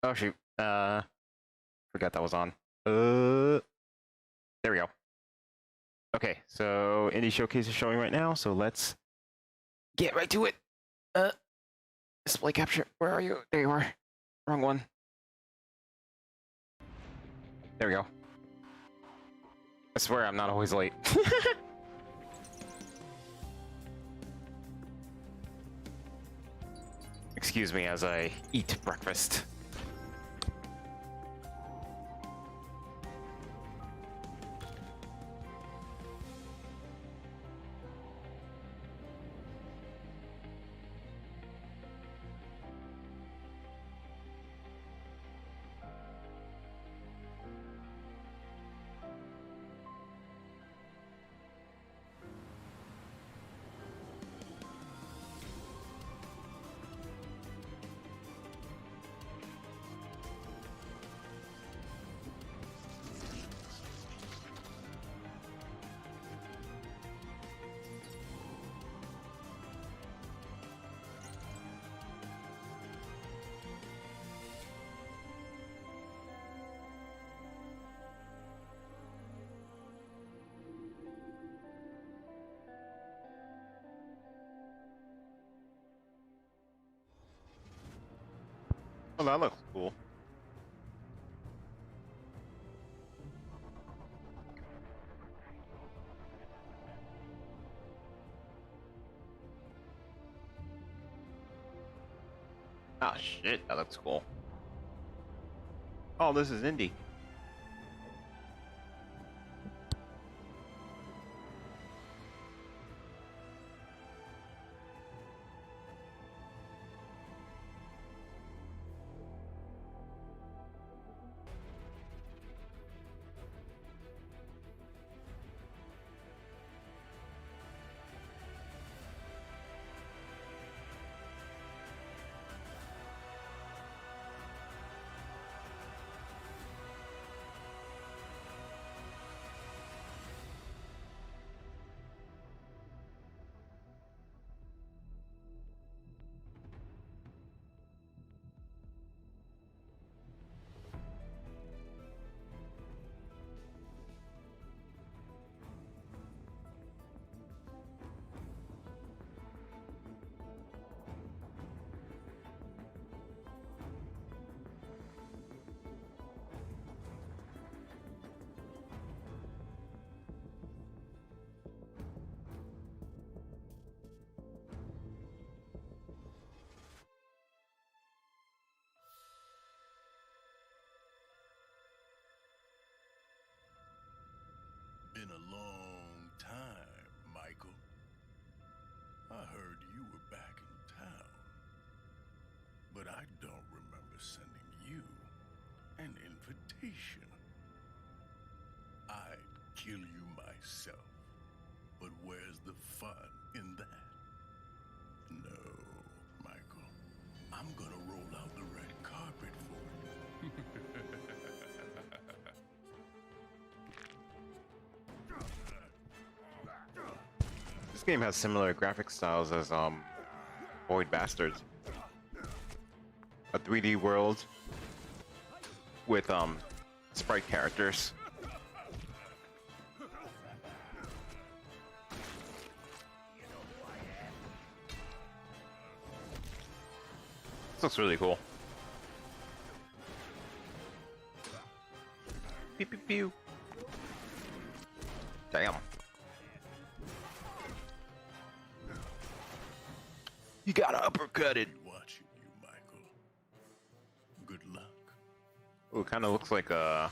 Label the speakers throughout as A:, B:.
A: Oh shoot. Forgot that was on. There we go. Okay, so Indie Showcase is showing right now, so let's get right to it. Display capture. Where are you? There you are. Wrong one. There we go. I swear I'm not always late. Excuse me as I eat breakfast. Oh, that looks cool. Ah, shit, that looks cool. Oh, this is indie.
B: Been a long time, Michael. I heard you were back in town, but I don't remember sending you an invitation. I'd kill you myself, but where's the fun in that? No, Michael. I'm gonna roll out the red carpet for you.
A: This game has similar graphic styles as Void Bastards. A 3D world with sprite characters. This looks really cool. Pew pew pew. Damn. You got uppercutted.
B: Watching you, Michael. Good luck.
A: Ooh, kind of looks like the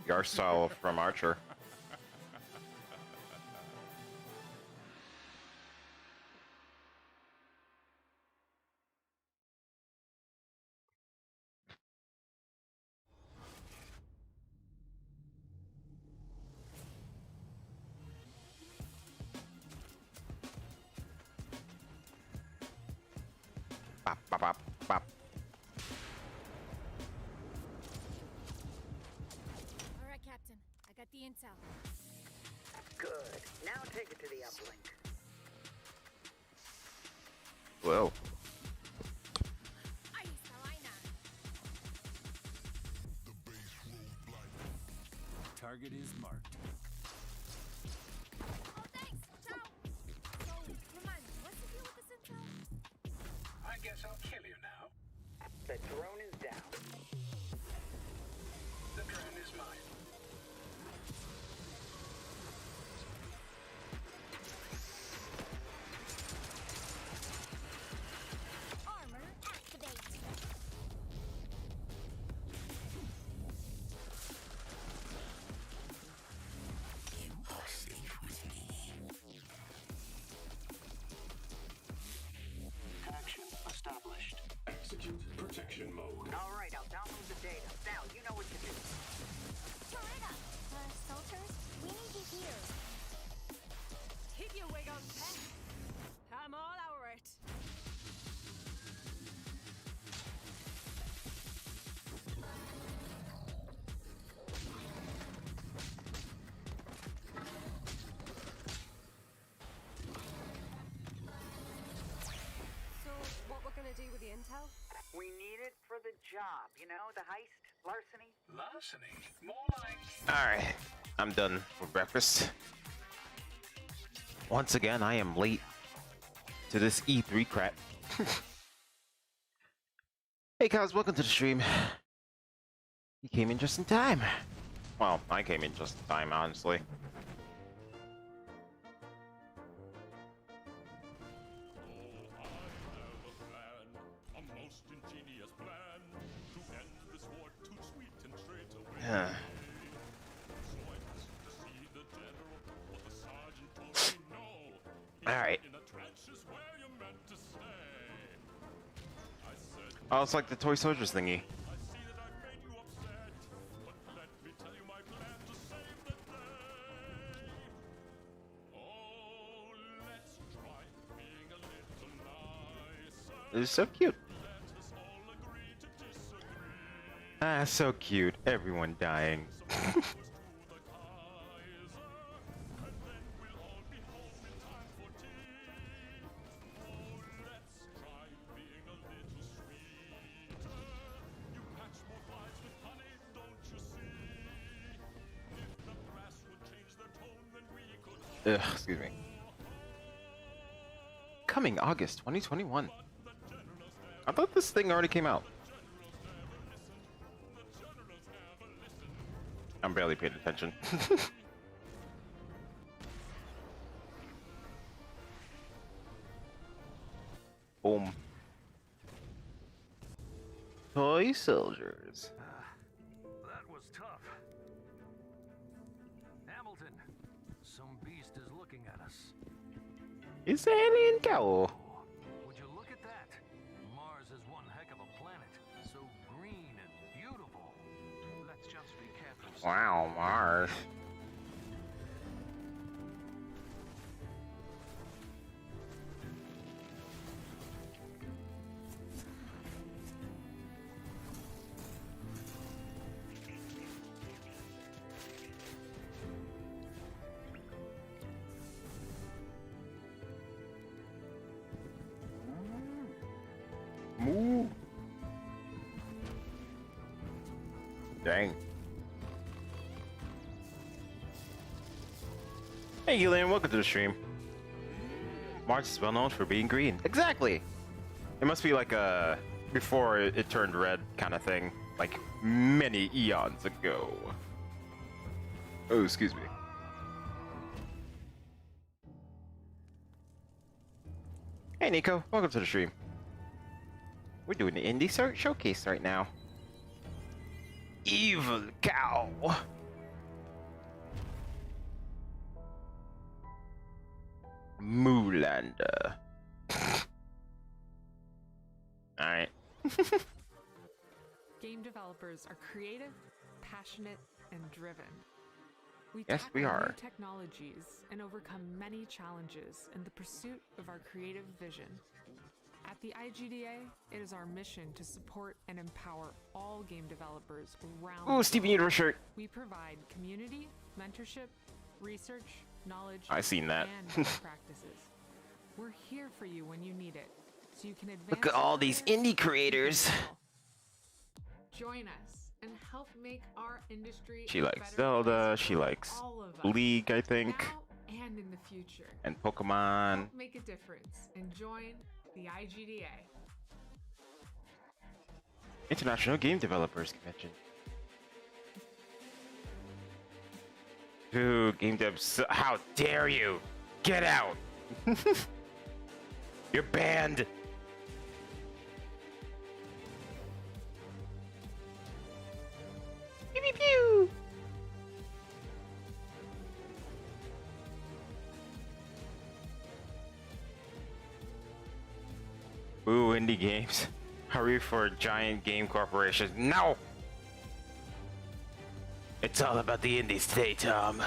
A: art style from Archer. Bop, bop, bop, bop.
C: All right, Captain. I got the intel.
D: Good. Now take it to the uplink.
A: Whoa.
C: Ahí está vaina.
E: Target is marked.
C: Oh, thanks. Ciao. So, remind me, what's the deal with this intel?
F: I guess I'll kill you now.
D: The drone is down.
F: The drone is mine.
C: Armor activate.
F: Connection established. Execute protection mode.
D: All right, I'll download the data. Now, you know what to do.
C: Turn up. Soldiers, we need you here.
G: Keep your wig on pet. I'm all over it. So, what we're gonna do with the intel?
D: We need it for the job. You know, the heist, larceny.
F: Larceny? More like...
A: Alright, I'm done with breakfast. Once again, I am late to this E3 crap. Hey guys, welcome to the stream. You came in just in time. Well, I came in just in time, honestly. Yeah. Alright. Oh, it's like the toy soldiers thingy. It's so cute. Ah, so cute. Everyone dying. Ugh, excuse me. Coming August 2021. I thought this thing already came out. I'm barely paying attention. Boom. Toy soldiers.
E: That was tough. Hamilton, some beast is looking at us.
A: It's an alien cow.
E: Would you look at that? Mars is one heck of a planet. So green and beautiful. Let's just be careful.
A: Wow, Mars. Moo. Dang. Hey, Gillian, welcome to the stream. Mars is well known for being green. Exactly! It must be like a before it turned red kind of thing, like many eons ago. Oh, excuse me. Hey, Nico, welcome to the stream. We're doing the indie showcase right now. Evil cow. Moolander. Alright.
H: Game developers are creative, passionate, and driven. We
A: Yes,
H: tackle
A: we are.
H: new technologies and overcome many challenges in the pursuit of our creative vision. At the IGDA, it is our mission to support and empower all game developers around
A: Ooh,
H: the
A: Steven
H: world.
A: Universe shirt.
H: We provide community, mentorship, research, knowledge,
A: I seen that.
H: and best practices. We're here for you when you need it, so you can advance.
A: Look at
H: your
A: all these
H: career
A: indie creators.
H: Join us and help make our industry
A: She
H: a
A: likes
H: better
A: Zelda,
H: place
A: she
H: for
A: likes
H: all of us,
A: League, I think,
H: now and in the future.
A: and Pokemon.
H: Help make a difference and join the IGDA.
A: International Game Developers Convention. Dude, game devs, how dare you? Get out! You're banned! Pew pew pew! Ooh, indie games. Hurry for giant game corporations. No! It's all about the indies today, Tom.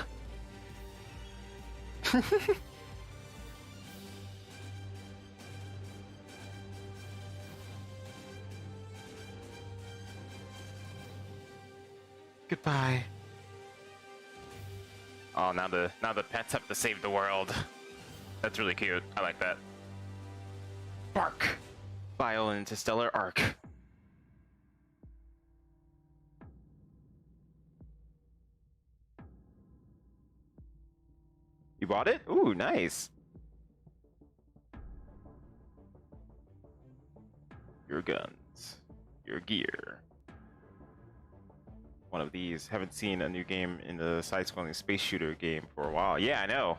A: Goodbye. Oh, now the pets have to save the world. That's really cute. I like that. Bark. Bio Interstellar Arc. You bought it? Ooh, nice. Your guns. Your gear. One of these. Haven't seen a new game in the side-scrolling space shooter game for a while. Yeah, I know.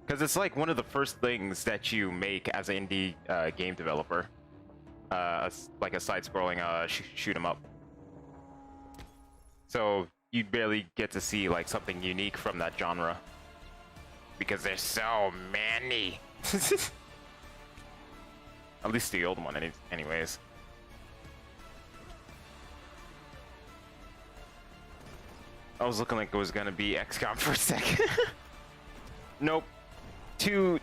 A: Because it's like one of the first things that you make as an indie game developer. Like a side-scrolling shoot 'em up. So you barely get to see like something unique from that genre. Because there's so many. At least the old one, anyways. I was looking like it was gonna be XCOM for a second. Nope. Too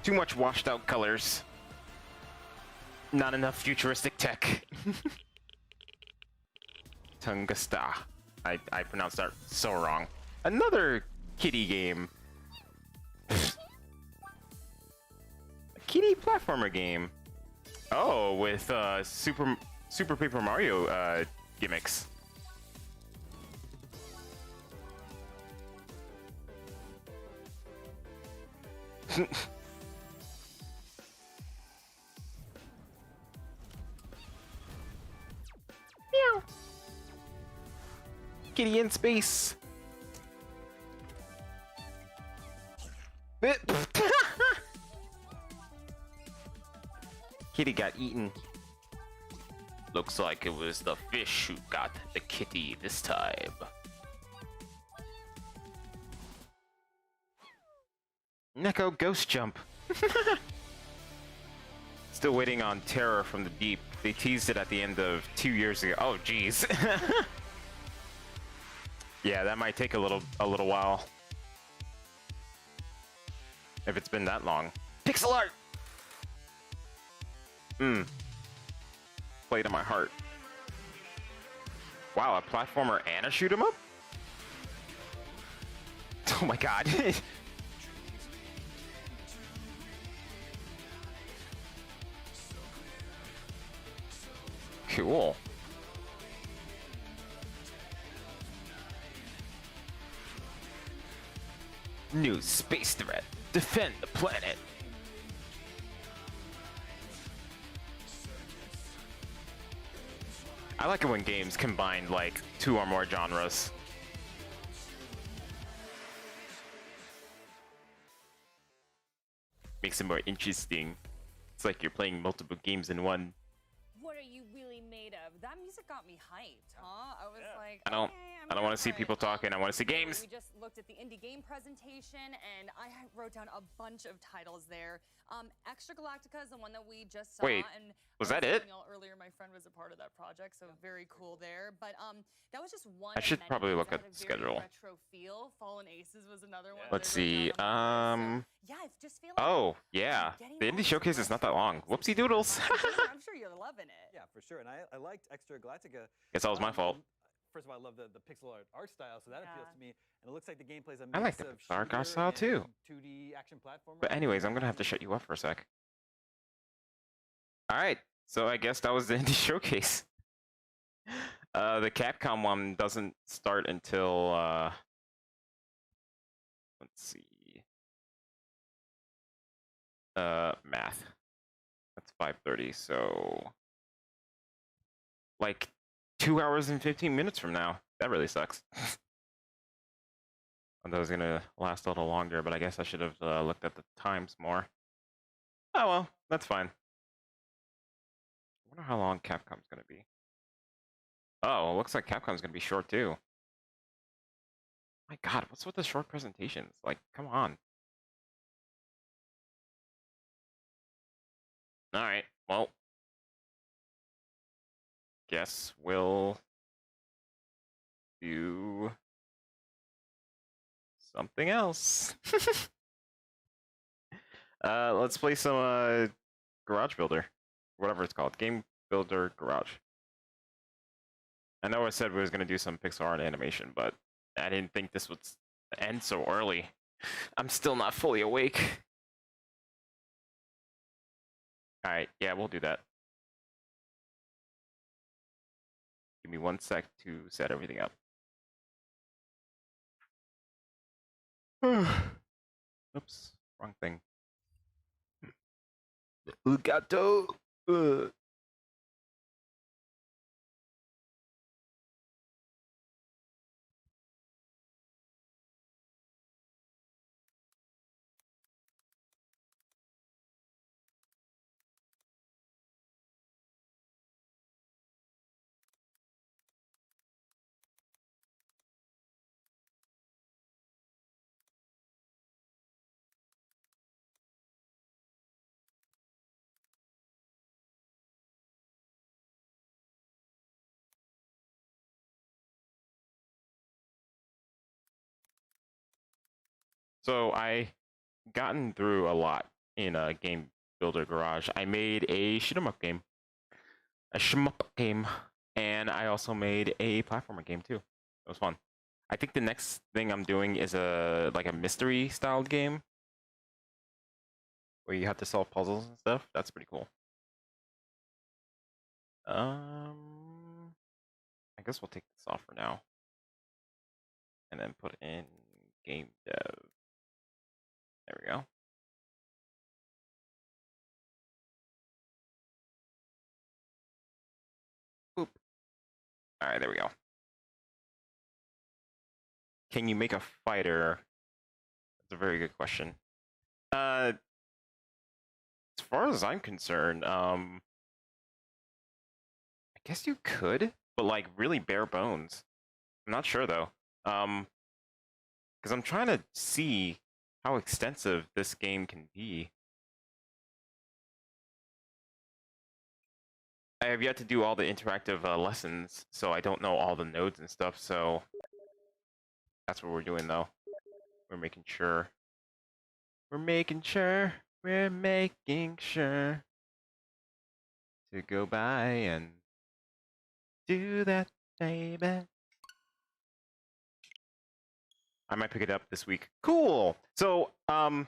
A: much washed out colors. Not enough futuristic tech. Tungasta. I pronounced that so wrong. Another kitty game. A kitty platformer game. Oh, with Super Paper Mario gimmicks. Meow. Kitty in space. Kitty got eaten. Looks like it was the fish who got the kitty this time. Neko Ghost Jump. Still waiting on Terror from the Deep. They teased it at the end of 2 years ago. Oh, jeez. Yeah, that might take a little while. If it's been that long. Pixel art! Play to my heart. Wow, a platformer and a shoot 'em up? Oh my god. Cool. New space threat. Defend the planet. I like it when games combine like 2 or more genres. Makes it more interesting. It's like you're playing multiple games in one.
C: What are you really made of? That music got me hyped, huh? I was like,
A: I don't
C: okay,
A: I don't want to see people talking. I want to see games.
C: We just looked at the indie game presentation, and I wrote down a bunch of titles there. Extra Galactica is the one that we just saw.
A: Wait,
C: and
A: was
C: I
A: that it?
C: telling y'all earlier, my friend was a part of that project, so very cool there. But that was just one.
A: I should
C: of many
A: probably
C: games
A: look
C: that
A: at
C: had a
A: the
C: very
A: schedule.
C: Retro feel. Fallen Aces was another one.
A: Let's
C: that I
A: see.
C: wrote down on my list. So, yeah, I just feel like
A: Oh, yeah.
C: getting
A: The
C: all
A: indie
C: these
A: showcase is not that long.
C: retro
A: Whoopsie doodles.
C: I'm sure you're loving it.
I: Yeah, for sure. And I liked Extra Galactica.
A: Guess that was my fault.
I: First of all, I love the pixel art style, so that appeals to me. And it looks like the gameplay's a mix
A: I like the
I: of
A: pixel art
I: shooter
A: style too.
I: and 2D action platformer.
A: But anyways, I'm gonna have to shut you up for a sec. Alright, so I guess that was the indie showcase. The Capcom one doesn't start until let's see. Math. That's 5:30, so like 2 hours and 15 minutes from now. That really sucks. I thought it was gonna last a little longer, but I guess I should have looked at the times more. Oh well, that's fine. I wonder how long Capcom's gonna be. Oh, it looks like Capcom's gonna be short too. My God, what's with the short presentations? Like, come on. All right, well, guess we'll do something else. Let's play some Garage Builder, whatever it's called, Game Builder Garage. I know I said we was gonna do some pixel art animation, but I didn't think this would end so early. I'm still not fully awake. All right, yeah, we'll do that. Give me 1 sec to set everything up. Oops, wrong thing. Gato. So I gotten through a lot in a Game Builder Garage. I made a shoot 'em up game, and I also made a platformer game too. It was fun. I think the next thing I'm doing is a mystery styled game where you have to solve puzzles and stuff. That's pretty cool. I guess we'll take this off for now, and then put in game dev. There we go. Boop. All right, there we go. Can you make a fighter? That's a very good question. As far as I'm concerned, I guess you could, but like really bare bones. I'm not sure though. Because I'm trying to see how extensive this game can be. I have yet to do all the interactive lessons, so I don't know all the nodes and stuff, so that's what we're doing though. We're making sure. We're making sure to go by and do that, baby. I might pick it up this week. Cool. So, well,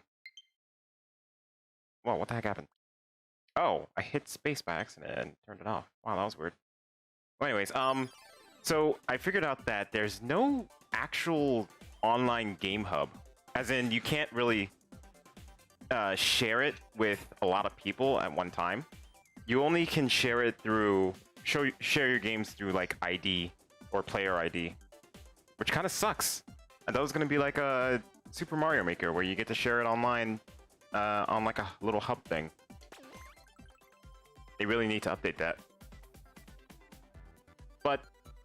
A: what the heck happened? Oh, I hit space by accident and turned it off. Wow, that was weird. Well, anyways, so I figured out that there's no actual online game hub, as in you can't really share it with a lot of people at one time. You only can share it through share your games through like ID or player ID, which kind of sucks. And that was gonna be like a Super Mario Maker where you get to share it online on like a little hub thing. They really need to update that. But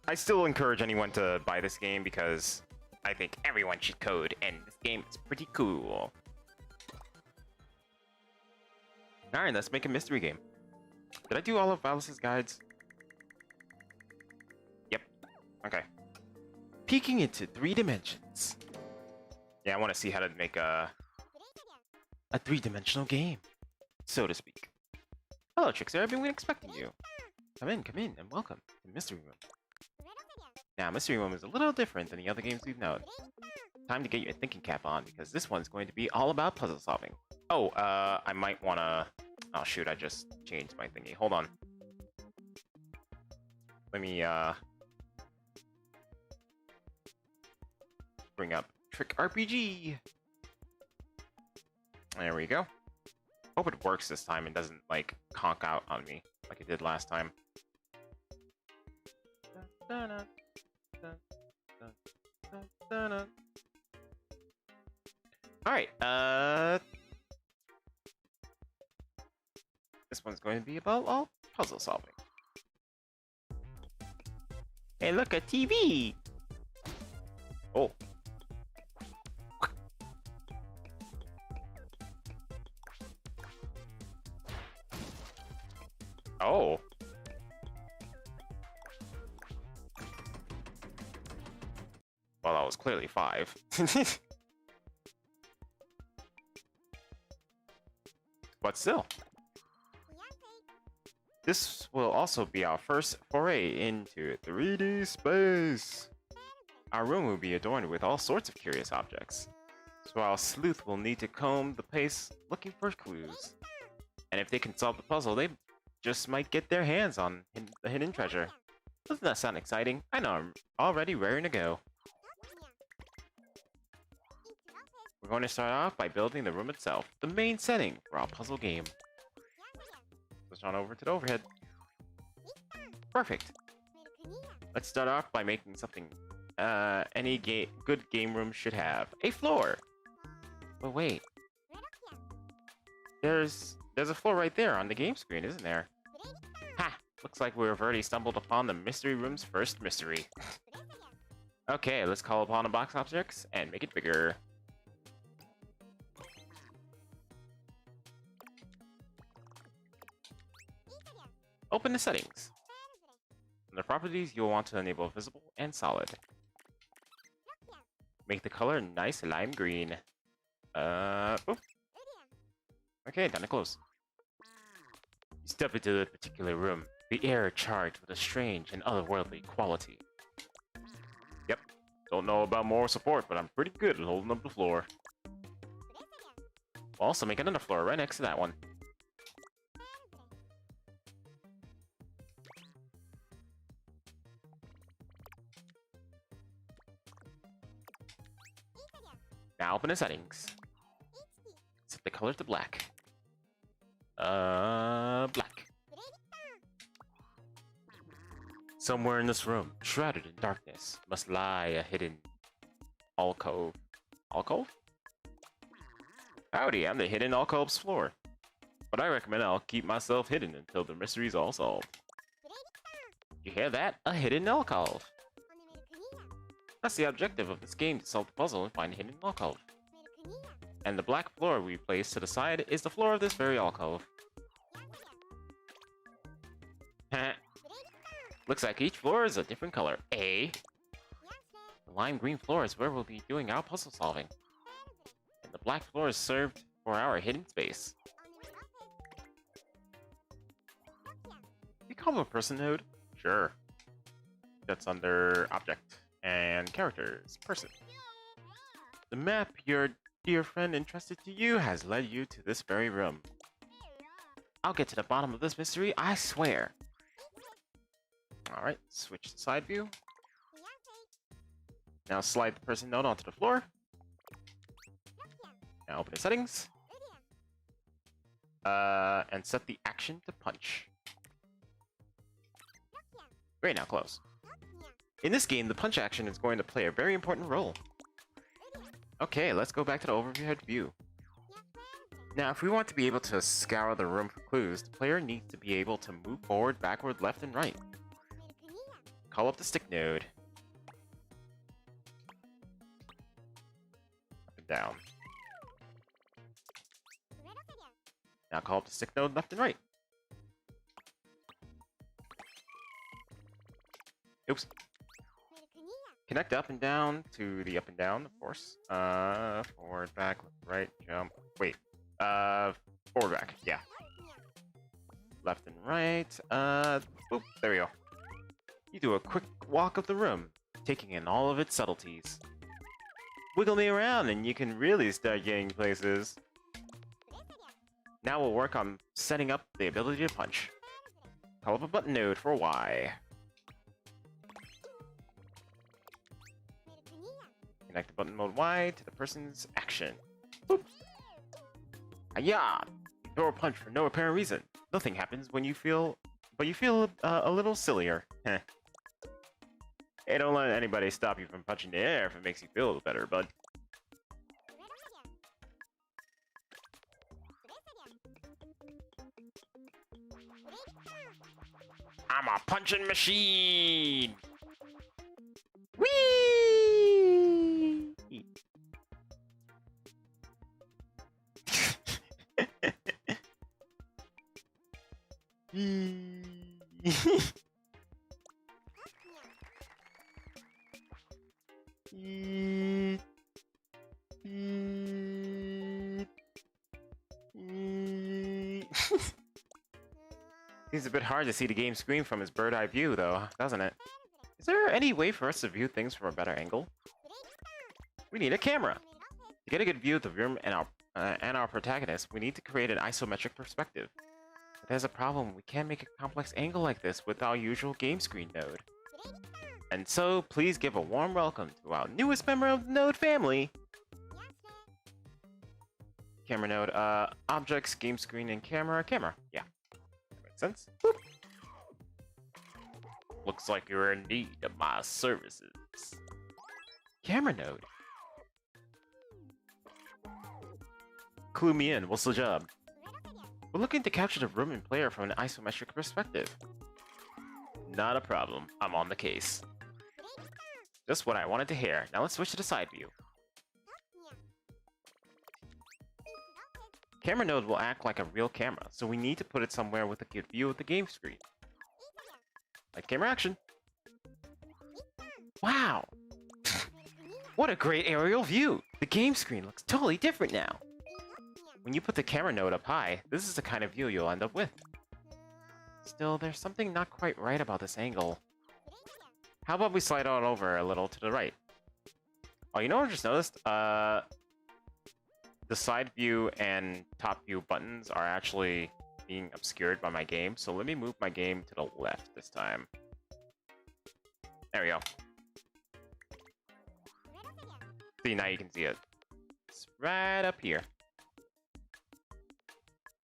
A: I still encourage anyone to buy this game because I think everyone should code, and this game is pretty cool. Alright, let's make a mystery game. Did I do all of Alice's guides? Yep. Okay. Peeking into 3 dimensions. Yeah, I want to see how to make a 3-dimensional game, so to speak. Hello, Trickster. I've been expecting you. Come in, and welcome to Mystery Room. Now, Mystery Room is a little different than the other games we've known. Time to get your thinking cap on, because this one's going to be all about puzzle solving. Oh, I might want to... Oh, shoot, I just changed my thingy. Hold on. Let me, bring up TrickRPG. There we go. Hope it works this time and doesn't, like, conk out on me like it did last time. Alright, this one's going to be about all puzzle solving. Hey, look, a TV! Oh. Oh. Well, that was clearly 5. But still. This will also be our first foray into 3D space. Our room will be adorned with all sorts of curious objects. So our sleuth will need to comb the place looking for clues. And if they can solve the puzzle, they just might get their hands on the hidden treasure. Doesn't that sound exciting? I know I'm already raring to go. We're going to start off by building the room itself, the main setting for our puzzle game. Switch on over to the overhead. Perfect. Let's start off by making something any good game room should have. A floor! But wait. There's a floor right there on the game screen, isn't there? Ha! Looks like we've already stumbled upon the mystery room's first mystery. Okay, let's call upon the box objects and make it bigger. Open the settings. Under properties, you'll want to enable visible and solid. Make the color nice lime green. Boop. Okay, time to close. You step into the particular room, the air charged with a strange and otherworldly quality. Yep, don't know about moral support, but I'm pretty good at holding up the floor. We'll also make another floor right next to that one. Now open the settings. Set the color to black. Black. Somewhere in this room, shrouded in darkness, must lie a hidden alcove. Alcove? Howdy, I'm the hidden alcove's floor. But I recommend I'll keep myself hidden until the mystery's all solved. You hear that? A hidden alcove. That's the objective of this game, to solve the puzzle and find a hidden alcove. And the black floor we place to the side is the floor of this very alcove. Looks like each floor is a different color. The lime green floor is where we'll be doing our puzzle solving. And the black floor is served for our hidden space. Become a person node? Sure. That's under object and characters, person. The map your dear friend entrusted to you has led you to this very room. I'll get to the bottom of this mystery, I swear. Alright, switch to side view. Now slide the person node onto the floor. Now open the settings. And set the action to punch. Great, now close. In this game, the punch action is going to play a very important role. Okay, let's go back to the overhead view. Now, if we want to be able to scour the room for clues, the player needs to be able to move forward, backward, left, and right. Call up the stick node. Up and down. Now call up the stick node left and right. Oops. Connect up and down to the up and down, of course. Forward, back, right, jump. Wait. Forward, back. Yeah. Left and right. Boop. There we go. You do a quick walk of the room, taking in all of its subtleties. Wiggle me around and you can really start getting places. Now we'll work on setting up the ability to punch. Call up a button node for Y. Connect the button mode Y to the person's action. Boop. Hiya! Throw a punch for no apparent reason. Nothing happens when you feel, but you feel a little sillier. Heh. Hey, don't let anybody stop you from punching the air if it makes you feel better, bud. I'm a punching machine! Whee! It's a bit hard to see the game screen from his bird-eye view, though, doesn't it? Is there any way for us to view things from a better angle? We need a camera! To get a good view of the room and our protagonist, we need to create an isometric perspective. But there's a problem. We can't make a complex angle like this with our usual game screen node. And so, please give a warm welcome to our newest member of the node family! Camera node, objects, game screen, and camera. Yeah. That makes sense. Boop. Looks like you're in need of my services. Camera node. Clue me in, what's the job? We're looking to capture the room and player from an isometric perspective. Not a problem, I'm on the case. Just what I wanted to hear. Now let's switch to the side view. Camera node will act like a real camera, so we need to put it somewhere with a good view of the game screen. Like camera action. Wow! What a great aerial view! The game screen looks totally different now. When you put the camera node up high, this is the kind of view you'll end up with. Still, there's something not quite right about this angle. How about we slide on over a little to the right? Oh, you know what I just noticed? The side view and top view buttons are actually being obscured by my game, so let me move my game to the left this time. There we go. See, now you can see it. It's right up here.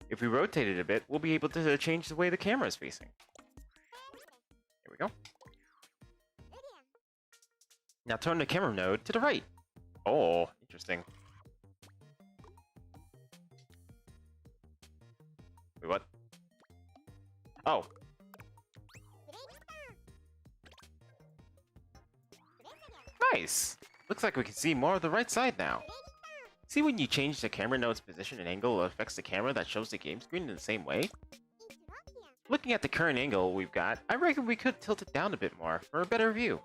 A: If we rotate it a bit, we'll be able to change the way the camera is facing. Here we go. Now turn the camera node to the right. Oh, interesting. Wait, what? Oh. Nice! Looks like we can see more of the right side now. See when you change the camera node's position and angle, it affects the camera that shows the game screen in the same way? Looking at the current angle we've got, I reckon we could tilt it down a bit more for a better view.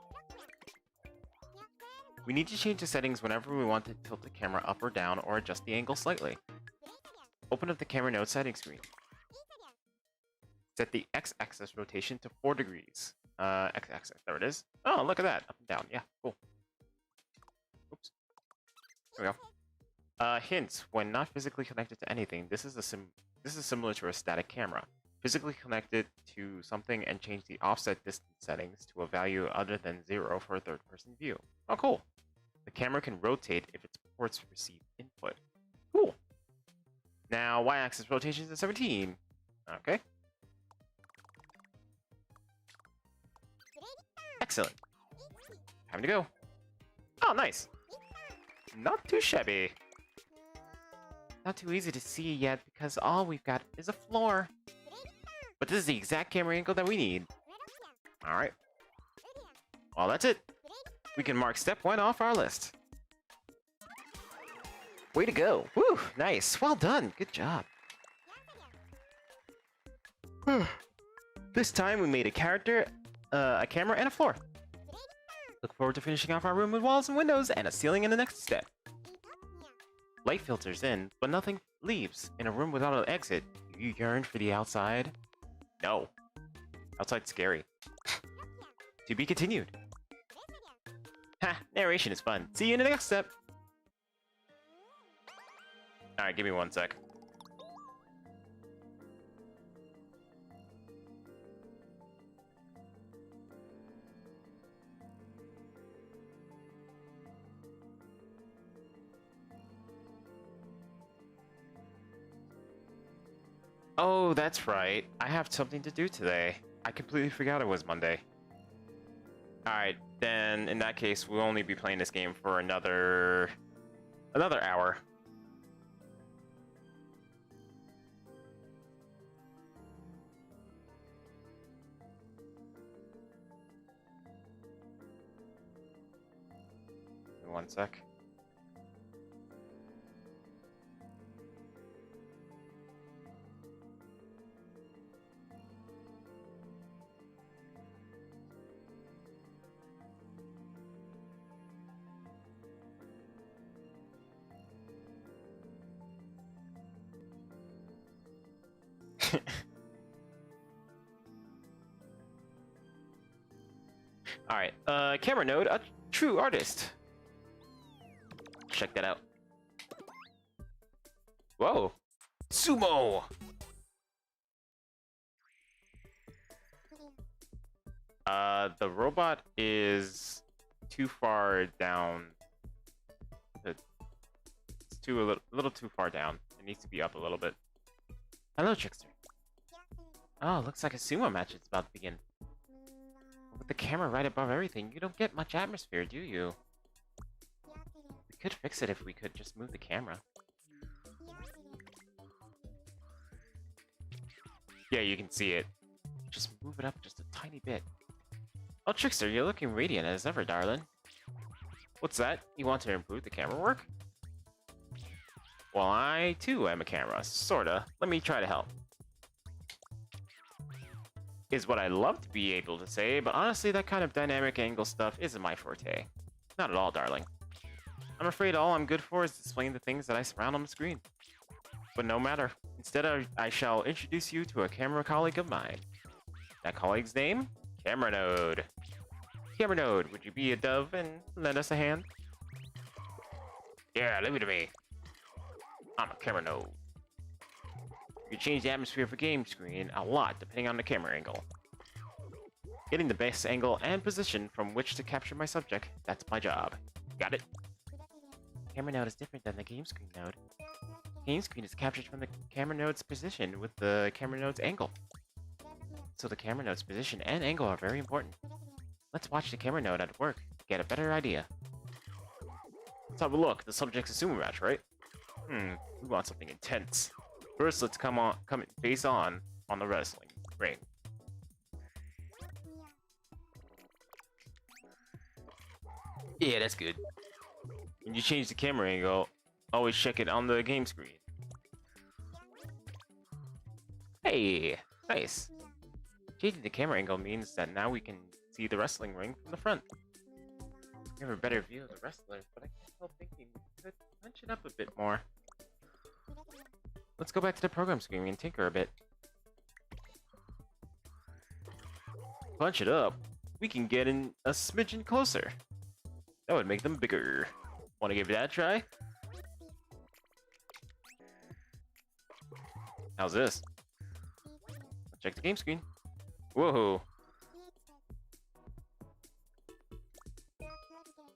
A: We need to change the settings whenever we want to tilt the camera up or down or adjust the angle slightly. Open up the camera node settings screen. Set the x-axis rotation to 4 degrees. X-axis, there it is. Oh, look at that, up and down, yeah, cool. Oops. There we go. Hints, when not physically connected to anything, this is similar to a static camera. Physically connected to something and change the offset distance settings to a value other than 0 for a third-person view. Oh, cool. The camera can rotate if it supports received input. Cool. Now, y-axis rotation is 17. Okay. Excellent. Time to go. Oh, nice. Not too shabby. Not too easy to see yet because all we've got is a floor. But this is the exact camera angle that we need. Alright. Well, that's it. We can mark step 1 off our list. Way to go. Woo, nice. Well done. Good job. This time we made a character, a camera, and a floor. Look forward to finishing off our room with walls and windows and a ceiling in the next step. Light filters in, but nothing leaves. In a room without an exit, do you yearn for the outside? No. Outside's scary. To be continued. Ha! Narration is fun. See you in the next step. Alright, give me 1 sec. Oh, that's right. I have something to do today. I completely forgot it was Monday. Alright, then in that case, we'll only be playing this game for another hour. Give me 1 sec. Alright, camera node, a true artist. Check that out. Whoa! Sumo! The robot is too far down. It's a little too far down. It needs to be up a little bit. Hello, Trickster. Oh, looks like a sumo match is about to begin. With the camera right above everything, you don't get much atmosphere, do you? We could fix it if we could just move the camera. Yeah, you can see it. Just move it up just a tiny bit. Oh, Trickster, you're looking radiant as ever, darling. What's that? You want to improve the camera work? Well, I too am a camera, sorta. Let me try to help. Is what I love to be able to say, but honestly, that kind of dynamic angle stuff isn't my forte. Not at all, darling. I'm afraid all I'm good for is displaying the things that I surround on the screen. But no matter. Instead, I shall introduce you to a camera colleague of mine. That colleague's name? Camera Node. Camera Node, would you be a dove and lend us a hand? Yeah, leave it to me. I'm a camera node. You can change the atmosphere of a game screen a lot depending on the camera angle. Getting the best angle and position from which to capture my subject, that's my job. Got it? Camera node is different than the game screen node. Game screen is captured from the camera node's position with the camera node's angle. So the camera node's position and angle are very important. Let's watch the camera node at work to get a better idea. Let's have a look. The subject's a sumo match, right? We want something intense. First, let's come face on the wrestling ring. Yeah, that's good. When you change the camera angle, always check it on the game screen. Hey, nice. Changing the camera angle means that now we can see the wrestling ring from the front. We have a better view of the wrestlers, but I can't help thinking we could punch it up a bit more. Let's go back to the program screen and tinker a bit. Punch it up? We can get in a smidgen closer. That would make them bigger. Want to give that a try? How's this? Check the game screen. Whoa!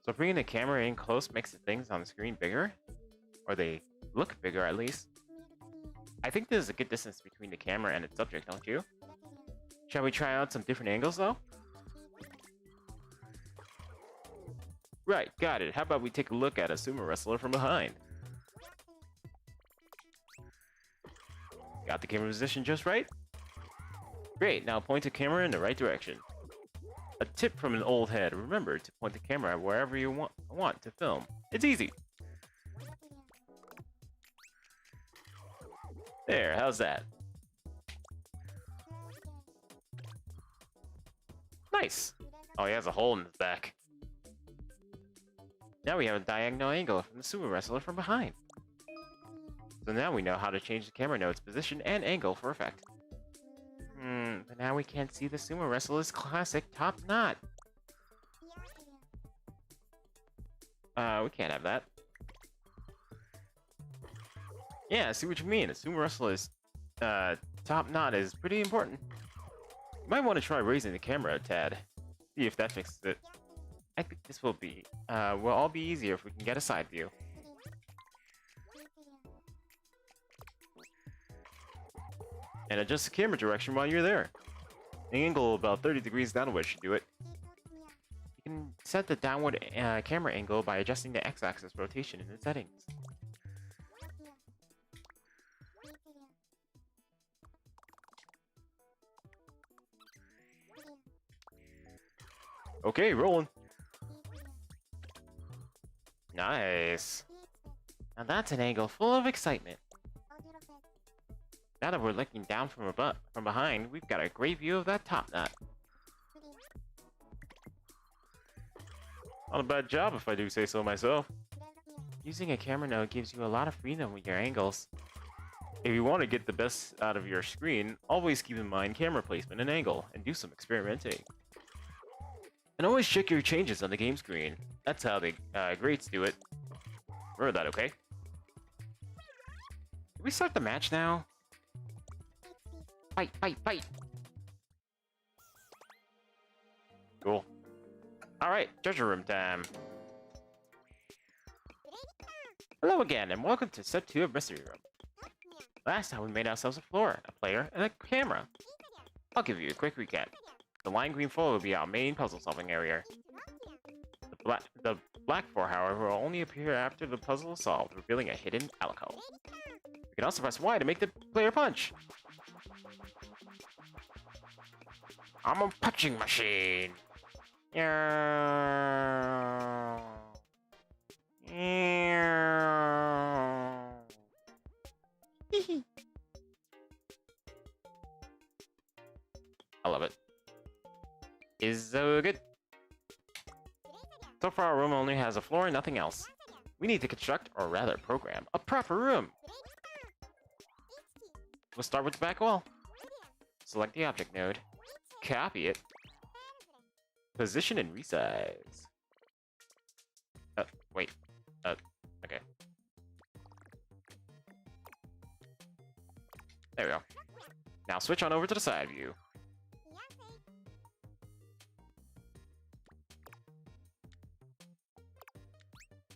A: So bringing the camera in close makes the things on the screen bigger? Or they look bigger at least. I think there's a good distance between the camera and its subject, don't you? Shall we try out some different angles though? Right, got it. How about we take a look at a sumo wrestler from behind? Got the camera position just right? Great, now point the camera in the right direction. A tip from an old head, remember to point the camera wherever you want to film. It's easy. There, how's that? Nice! Oh, he has a hole in his back. Now we have a diagonal angle from the sumo wrestler from behind. So now we know how to change the camera node's position and angle for effect. But now we can't see the sumo wrestler's classic top knot. We can't have that. Yeah, I see what you mean. A sumo wrestler's top knot is pretty important. You might want to try raising the camera a tad. See if that fixes it. I think this will all be easier if we can get a side view. and adjust the camera direction while you're there. An angle about 30 degrees downward should do it. You can set the downward camera angle by adjusting the x-axis rotation in the settings. Okay, rolling. Nice. Now that's an angle full of excitement. Now that we're looking down from behind, we've got a great view of that top knot. Not a bad job if I do say so myself. Using a camera node gives you a lot of freedom with your angles. If you want to get the best out of your screen, always keep in mind camera placement and angle, and do some experimenting. And always check your changes on the game screen. That's how the greats do it. Remember that, okay? Can we start the match now? Fight, fight, fight! Cool. Alright, treasure room time. Hello again, and welcome to step 2 of Mystery Room. Last time we made ourselves a floor, a player, and a camera. I'll give you a quick recap. The lime green floor will be our main puzzle-solving area. The black floor, however, will only appear after the puzzle is solved, revealing a hidden alcove. You can also press Y to make the player punch. I'm a punching machine. I love it. Is so good. So far, our room only has a floor and nothing else. We need to construct, or rather program, a proper room. We'll start with the back wall. Select the object node. Copy it. Position and resize. Wait. Okay. There we go. Now switch on over to the side view.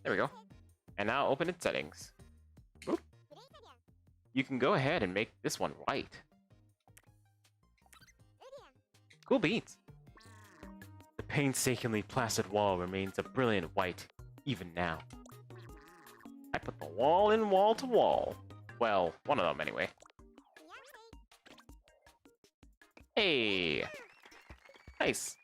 A: There we go. And now open its settings. Oop. You can go ahead and make this one white. Cool beans. The painstakingly plastered wall remains a brilliant white, even now. I put the wall in wall to wall. Well, one of them anyway. Hey! Nice!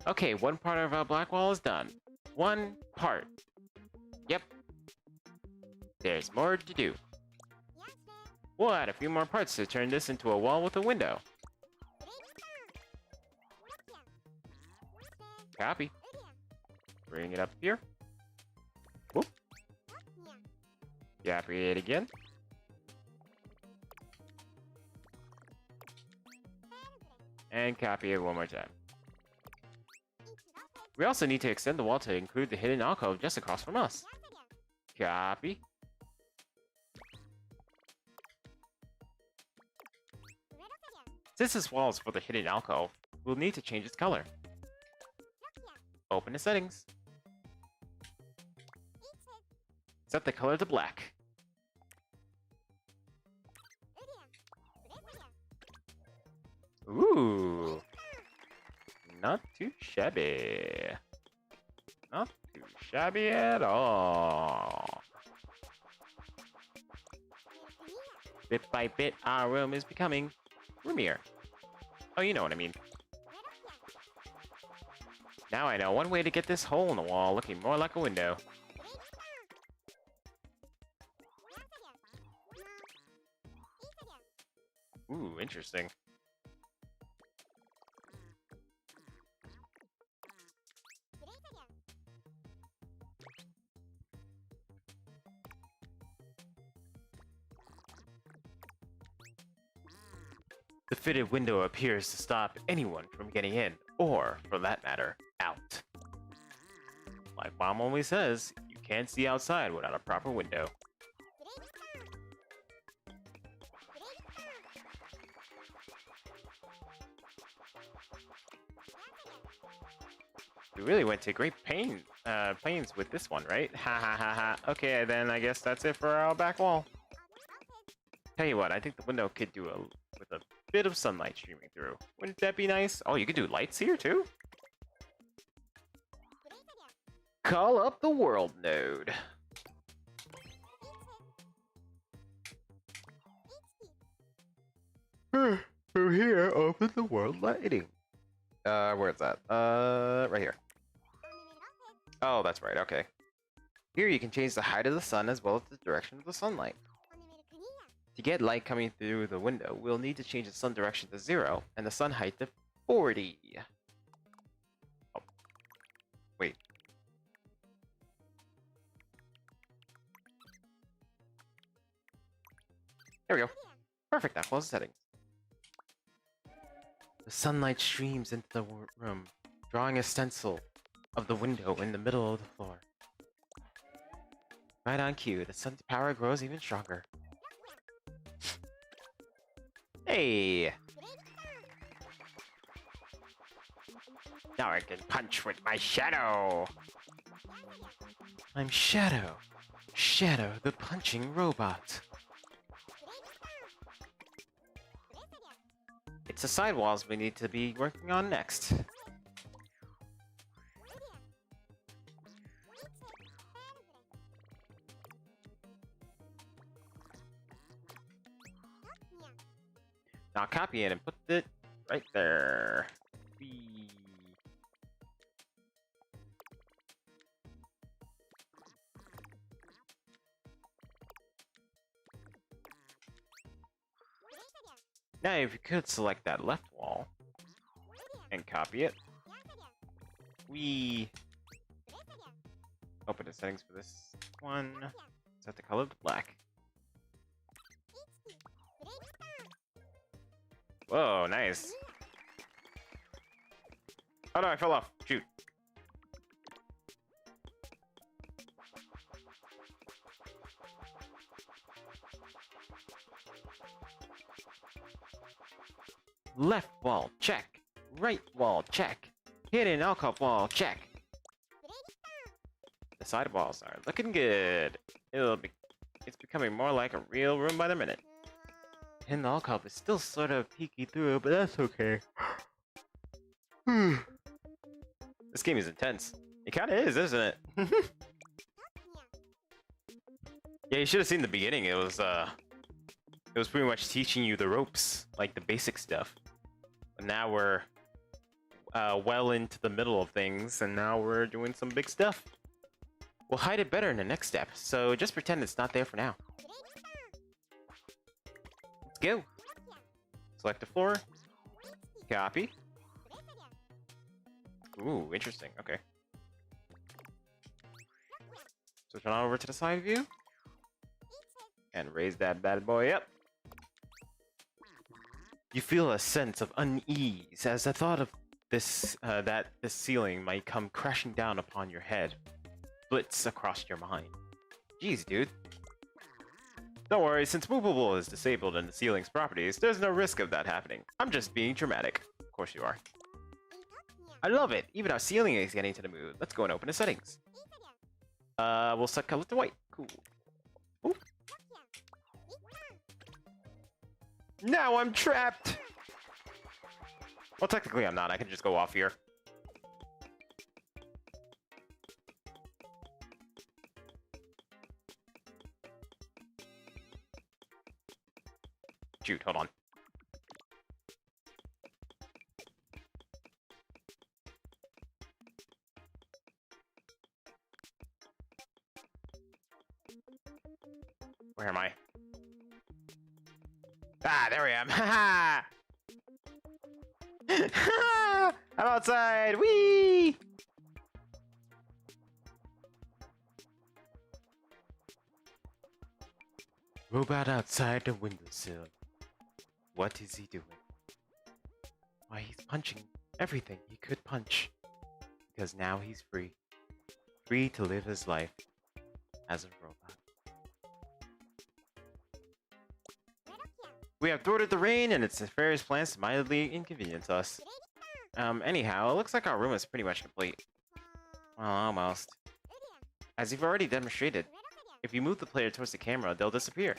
A: Okay, one part of our black wall is done. One part. Yep. There's more to do. We'll add a few more parts to turn this into a wall with a window. Copy. Bring it up here. Whoop. Copy it again. And copy it one more time. We also need to extend the wall to include the hidden alcove just across from us. Copy. Since this wall is for the hidden alcove, we'll need to change its color. Open the settings. Set the color to black. Ooh. Not too shabby. Not too shabby at all. Bit by bit, our room is becoming roomier. Oh, you know what I mean. Now I know one way to get this hole in the wall looking more like a window. Ooh, interesting. The fitted window appears to stop anyone from getting in, or, for that matter, out. Like Mom always says, you can't see outside without a proper window. really went to great pains with this one, right? Ha ha ha ha. Okay, then I guess that's it for our back wall. Tell you what, I think the window could do with a bit of sunlight streaming through. Wouldn't that be nice? Oh, you could do lights here too? Call up the world node. From here, open the world lighting. Where's that? Right here. Oh, that's right, okay. Here you can change the height of the sun as well as the direction of the sunlight. To get light coming through the window, we'll need to change the sun direction to 0 and the sun height to 40. Oh. Wait. There we go. Perfect, now close the settings. The sunlight streams into the room, drawing a stencil of the window in the middle of the floor. Right on cue, the sun's power grows even stronger. Hey! Now I can punch with my shadow! I'm Shadow. Shadow the punching robot. It's the sidewalls we need to be working on next. Now copy it and put it right there. Whee. Now if you could select that left wall and copy it. We open the settings for this one. Set the color to black. Whoa, nice. Oh no, I fell off. Shoot. Left wall, check. Right wall, check. Hidden alcove wall, check. The side walls are looking good. It's becoming more like a real room by the minute. Hidden alcove is still sort of peeky through, but that's okay. This game is intense. It kind of is, isn't it? Yeah, you should have seen the beginning. It was pretty much teaching you the ropes, like the basic stuff. But now we're well into the middle of things, and now we're doing some big stuff. We'll hide it better in the next step, so just pretend it's not there for now. Let's go. Select the floor. Copy. Ooh, interesting. Okay. Switch on over to the side view. And raise that bad boy up. You feel a sense of unease as the thought of this that the ceiling might come crashing down upon your head flits across your mind. Jeez, dude. Don't worry, since movable is disabled in the ceiling's properties, there's no risk of that happening. I'm just being dramatic. Of course you are. I love it. Even our ceiling is getting to the mood. Let's go and open the settings. We'll set color to white. Cool. Ooh. Now I'm trapped! Well, technically I'm not. I can just go off here. Shoot, hold on. Where am I? Ah, there I am. Ha ha! I'm outside. Whee! Robot outside the windowsill. What is he doing? Why, he's punching everything he could punch. Because now he's free. Free to live his life as a robot. We have thwarted the rain and its nefarious plans to mildly inconvenience us. Anyhow, it looks like our room is pretty much complete. Well, almost. As you've already demonstrated, if you move the player towards the camera, they'll disappear.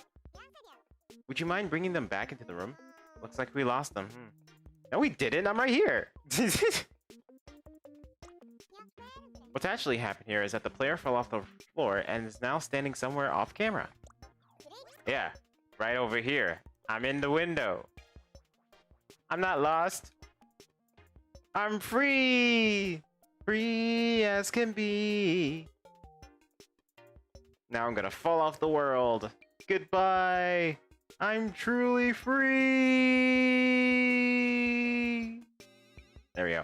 A: Would you mind bringing them back into the room? Looks like we lost them. No, we didn't. I'm right here. What's actually happened here is that the player fell off the floor and is now standing somewhere off camera. Yeah, right over here. I'm in the window. I'm not lost. I'm free! Free as can be. Now I'm gonna fall off the world. Goodbye! I'm truly free! There we go.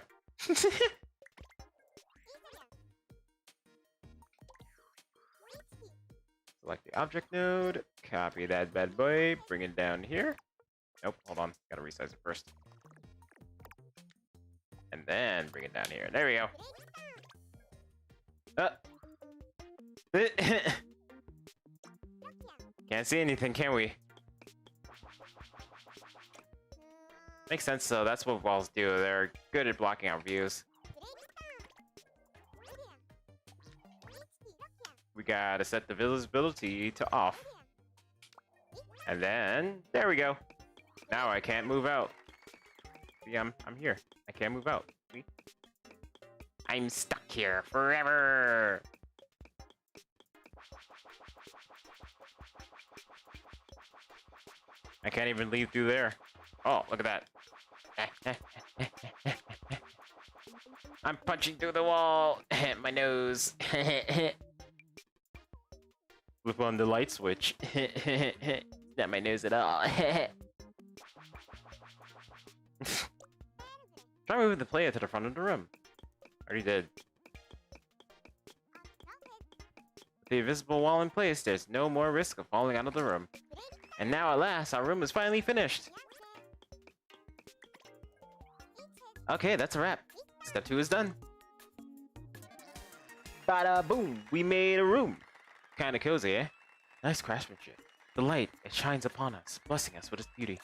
A: Select the object node, copy that bad boy, bring it down here. Nope, hold on, gotta resize it first. And then bring it down here. There we go. Can't see anything, can we? Makes sense though, that's what walls do. They're good at blocking our views. We gotta set the visibility to off. And then, there we go. Now I can't move out. See, I'm here. I can't move out. See? I'm stuck here forever. I can't even leave through there. Oh, look at that. I'm punching through the wall. My nose. Flip on the light switch. Not my nose at all. Try moving the player to the front of the room. Already did. With the invisible wall in place, there's no more risk of falling out of the room. And now at last, our room is finally finished. Okay, that's a wrap. Step 2 is done. Bada boom! We made a room. Kinda cozy, eh? Nice craftsmanship. The light, it shines upon us, blessing us with its beauty.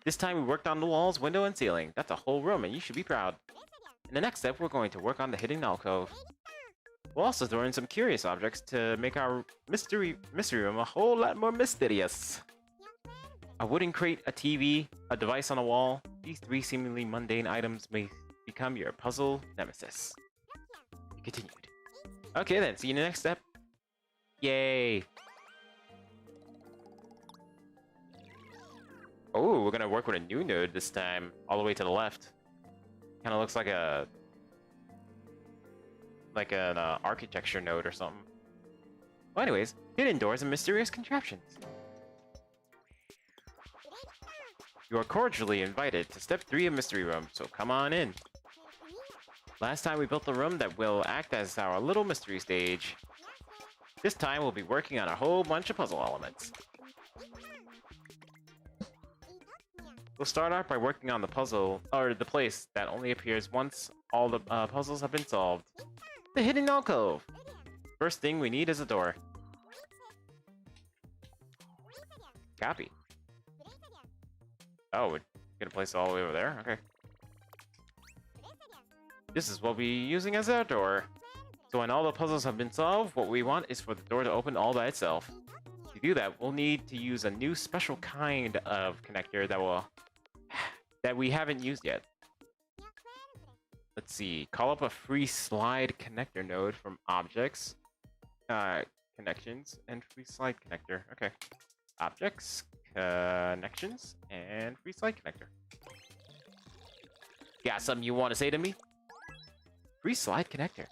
A: This time we worked on the walls, window, and ceiling. That's a whole room, and you should be proud. In the next step, we're going to work on the hidden alcove. We'll also throw in some curious objects to make our mystery room a whole lot more mysterious. A wooden crate, a TV, a device on a wall. These 3 seemingly mundane items may become your puzzle nemesis. Continued. Okay then, see you in the next step. Yay! Oh, we're gonna work with a new node this time, all the way to the left. Kind of looks like an architecture node or something. Well, anyways, hidden doors and mysterious contraptions. You are cordially invited to step 3 of Mystery Room, so come on in. Last time we built a room that will act as our little mystery stage. This time we'll be working on a whole bunch of puzzle elements. We'll start out by working on the puzzle, or the place that only appears once all the puzzles have been solved. The hidden alcove! First thing we need is a door. Copy. Oh, we're gonna place it all the way over there? Okay. This is what we'll be using as our door. So when all the puzzles have been solved, what we want is for the door to open all by itself. To do that, we'll need to use a new special kind of connector that we haven't used yet. Let's see. Call up a free slide connector node from objects, connections, and free slide connector. Okay. Objects, connections, and free slide connector. Got something you want to say to me? Free slide connector.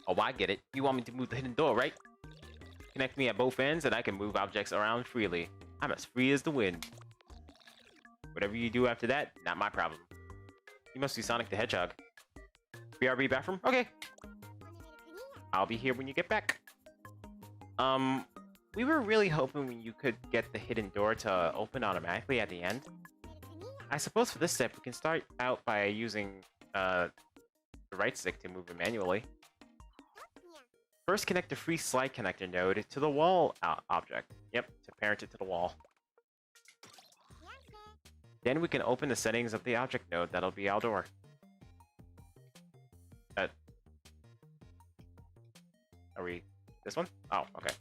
A: Oh, I get it. You want me to move the hidden door, right? Connect me at both ends and I can move objects around freely. I'm as free as the wind. Whatever you do after that, not my problem. You must be Sonic the Hedgehog. BRB bathroom? Okay. I'll be here when you get back. We were really hoping you could get the hidden door to open automatically at the end. I suppose for this step, we can start out by using the right stick to move it manually. First, connect the free slide connector node to the wall object. Yep, to parent it to the wall. Then we can open the settings of the object node. That'll be our door. Are we... this one? Oh, okay.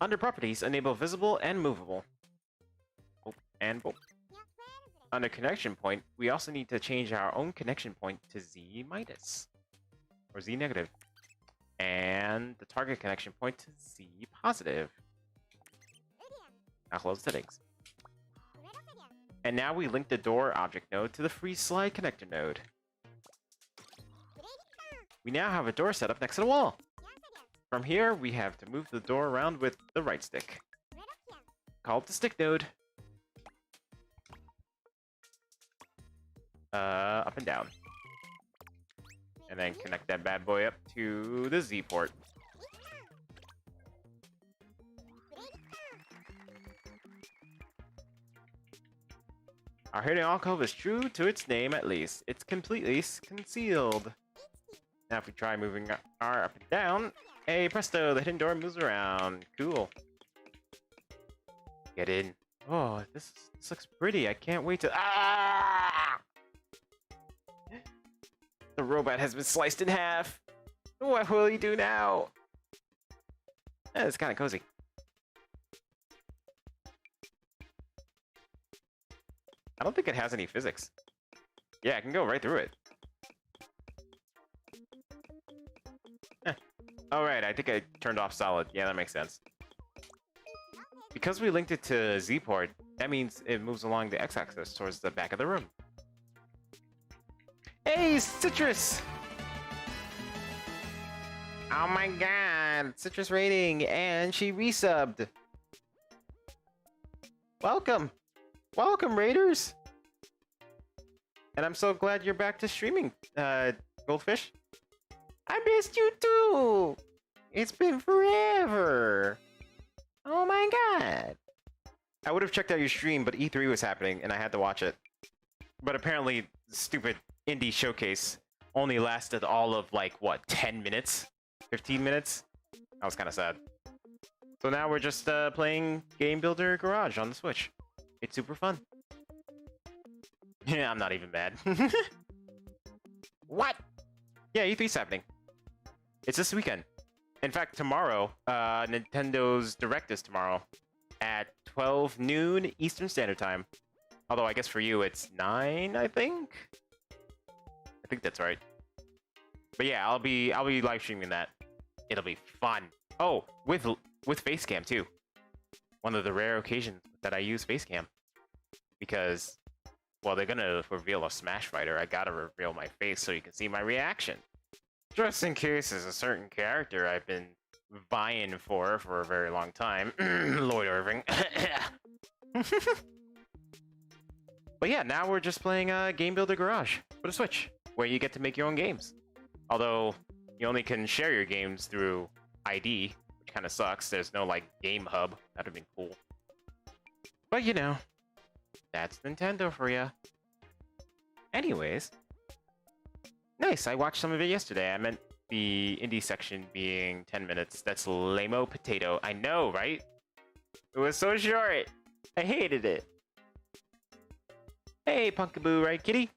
A: Under properties, enable visible and movable. Oh, and boop. Under connection point, we also need to change our own connection point to Z minus. Or Z negative. And the target connection point to Z positive. Now close settings. And now we link the door object node to the free slide connector node. We now have a door set up next to the wall. From here, we have to move the door around with the right stick. Call it the stick node. Up and down. And then connect that bad boy up to the Z port. Our hidden alcove is true to its name at least. It's completely concealed. Now if we try moving our up and down, hey presto, the hidden door moves around. Cool. Get in. Oh, this looks pretty. I can't wait to... Ah! The robot has been sliced in half. What will he do now? It's kind of cozy. I don't think it has any physics. Yeah, I can go right through it. Oh, right, I think I turned off solid. Yeah, that makes sense. Because we linked it to Z-port, that means it moves along the x-axis towards the back of the room. Hey, Citrus! Oh my god, Citrus rating, and she resubbed. Welcome! Welcome, Raiders! And I'm so glad you're back to streaming, Goldfish. I missed you too! It's been forever! Oh my god! I would have checked out your stream, but E3 was happening, and I had to watch it. But apparently, the stupid indie showcase only lasted all of, like, what, 10 minutes? 15 minutes? That was kind of sad. So now we're just playing Game Builder Garage on the Switch. It's super fun. Yeah, I'm not even mad. What? Yeah, E3's happening. It's this weekend. In fact, tomorrow, Nintendo's Direct is tomorrow at 12 noon Eastern Standard Time. Although I guess for you it's 9, I think? I think that's right. But yeah, I'll be live streaming that. It'll be fun. Oh, with Facecam too. One of the rare occasions that I use Facecam. Because, well, they're gonna reveal a Smash Fighter. I gotta reveal my face so you can see my reaction. Just in case there's a certain character I've been vying for a very long time. Lloyd Irving. But yeah, now we're just playing Game Builder Garage for the Switch, where you get to make your own games. Although, you only can share your games through ID, which kind of sucks. There's no, like, game hub. That would have been cool. But, you know, that's Nintendo for ya. Anyways. Nice, I watched some of it yesterday. I meant the indie section being 10 minutes. That's lame-o potato. I know, right? It was so short. I hated it. Hey, Punkaboo, right, kitty?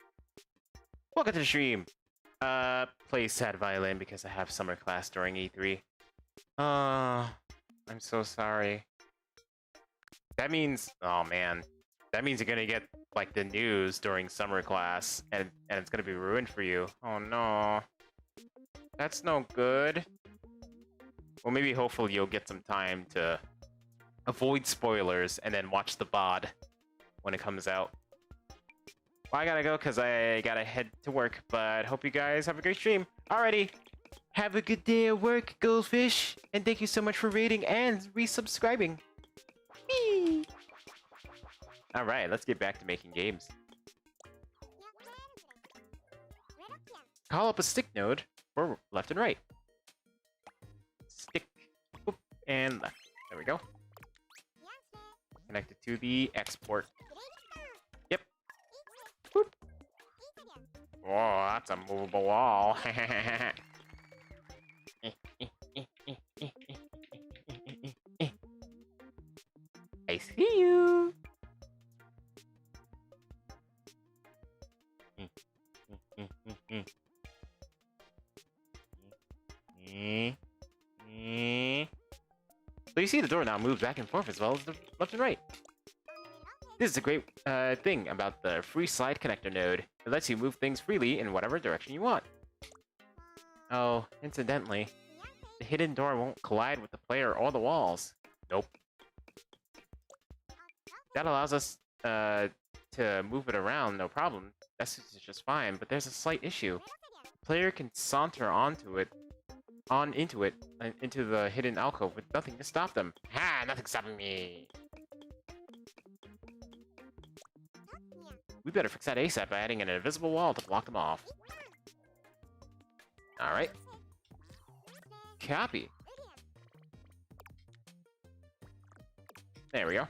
A: Welcome to the stream. Play sad violin because I have summer class during E3. I'm so sorry. That means, oh man, that means you're gonna get like the news during summer class, and it's gonna be ruined for you. Oh no, that's no good. Well, maybe hopefully you'll get some time to avoid spoilers and then watch the VOD when it comes out. Well, I gotta go because I gotta head to work, but hope you guys have a great stream. Alrighty, have a good day at work, Goldfish, and thank you so much for rating and resubscribing. Whee! Alright, let's get back to making games. Call up a stick node for left and right. Stick, boop, and left. There we go. Connect it to the export. Yep. Boop. Whoa, that's a movable wall. I see you. So you see the door now moves back and forth as well as the left and right. This is a great thing about the free slide connector node. It lets you move things freely in whatever direction you want. Oh, incidentally, the hidden door won't collide with the player or the walls. Nope. That allows us to move it around, no problem. That's just fine, but there's a slight issue. The player can saunter into the hidden alcove with nothing to stop them. Ha! Nothing's stopping me! We better fix that ASAP by adding an invisible wall to block them off. Alright. Copy. There we go.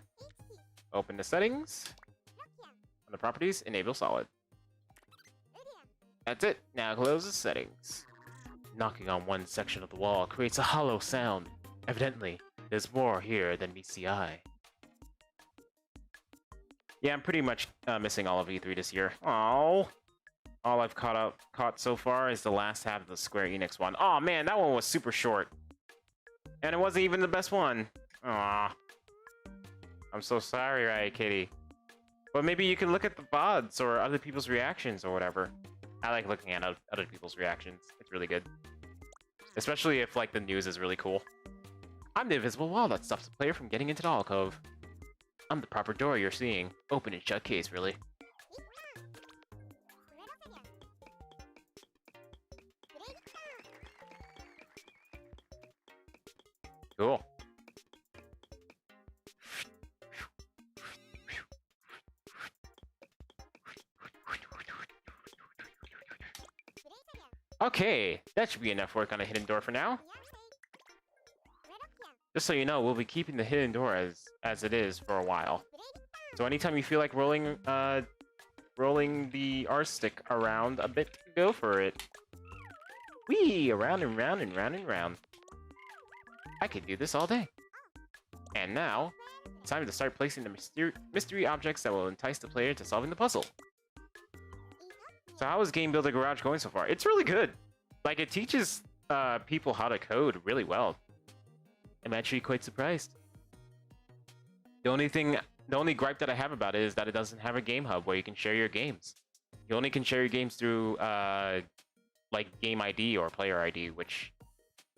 A: Open the settings. On the properties, enable solid. That's it. Now close the settings. Knocking on one section of the wall creates a hollow sound. Evidently, there's more here than meets the eye. Yeah, I'm pretty much missing all of E3 this year. Oh, all I've caught so far is the last half of the Square Enix one. Oh man, that one was super short, and it wasn't even the best one. Aw, I'm so sorry, Riot Kitty. But maybe you can look at the VODs or other people's reactions or whatever. I like looking at other people's reactions. It's really good, especially if like the news is really cool. I'm the invisible wall that stops the player from getting into the alcove. I'm the proper door you're seeing. Open and shut case, really. Cool. Okay, that should be enough work on a hidden door for now. Just so you know, we'll be keeping the hidden door as it is for a while. So anytime you feel like rolling the R stick around a bit, go for it. Whee! Around and round and round and round. I could do this all day. And now, it's time to start placing the mystery objects that will entice the player to solving the puzzle. So how is Game Builder Garage going so far? It's really good. Like, it teaches people how to code really well. I'm actually quite surprised. The only gripe that I have about it is that it doesn't have a game hub where you can share your games. You only can share your games through like Game ID or Player ID, which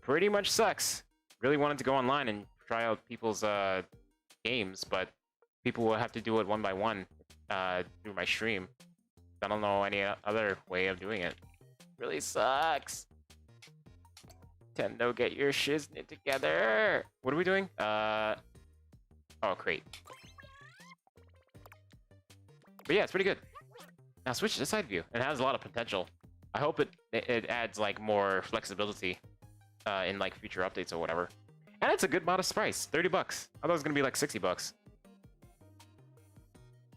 A: pretty much sucks. Really wanted to go online and try out people's games, but people will have to do it one by one through my stream. I don't know any other way of doing it. Really sucks. Nintendo, get your shiznit together. What are we doing? Oh, crate. But yeah, it's pretty good. Now switch to side view. It has a lot of potential. I hope it adds like more flexibility in like future updates or whatever. And it's a good modest price, 30 bucks. I thought it was gonna be like 60 bucks.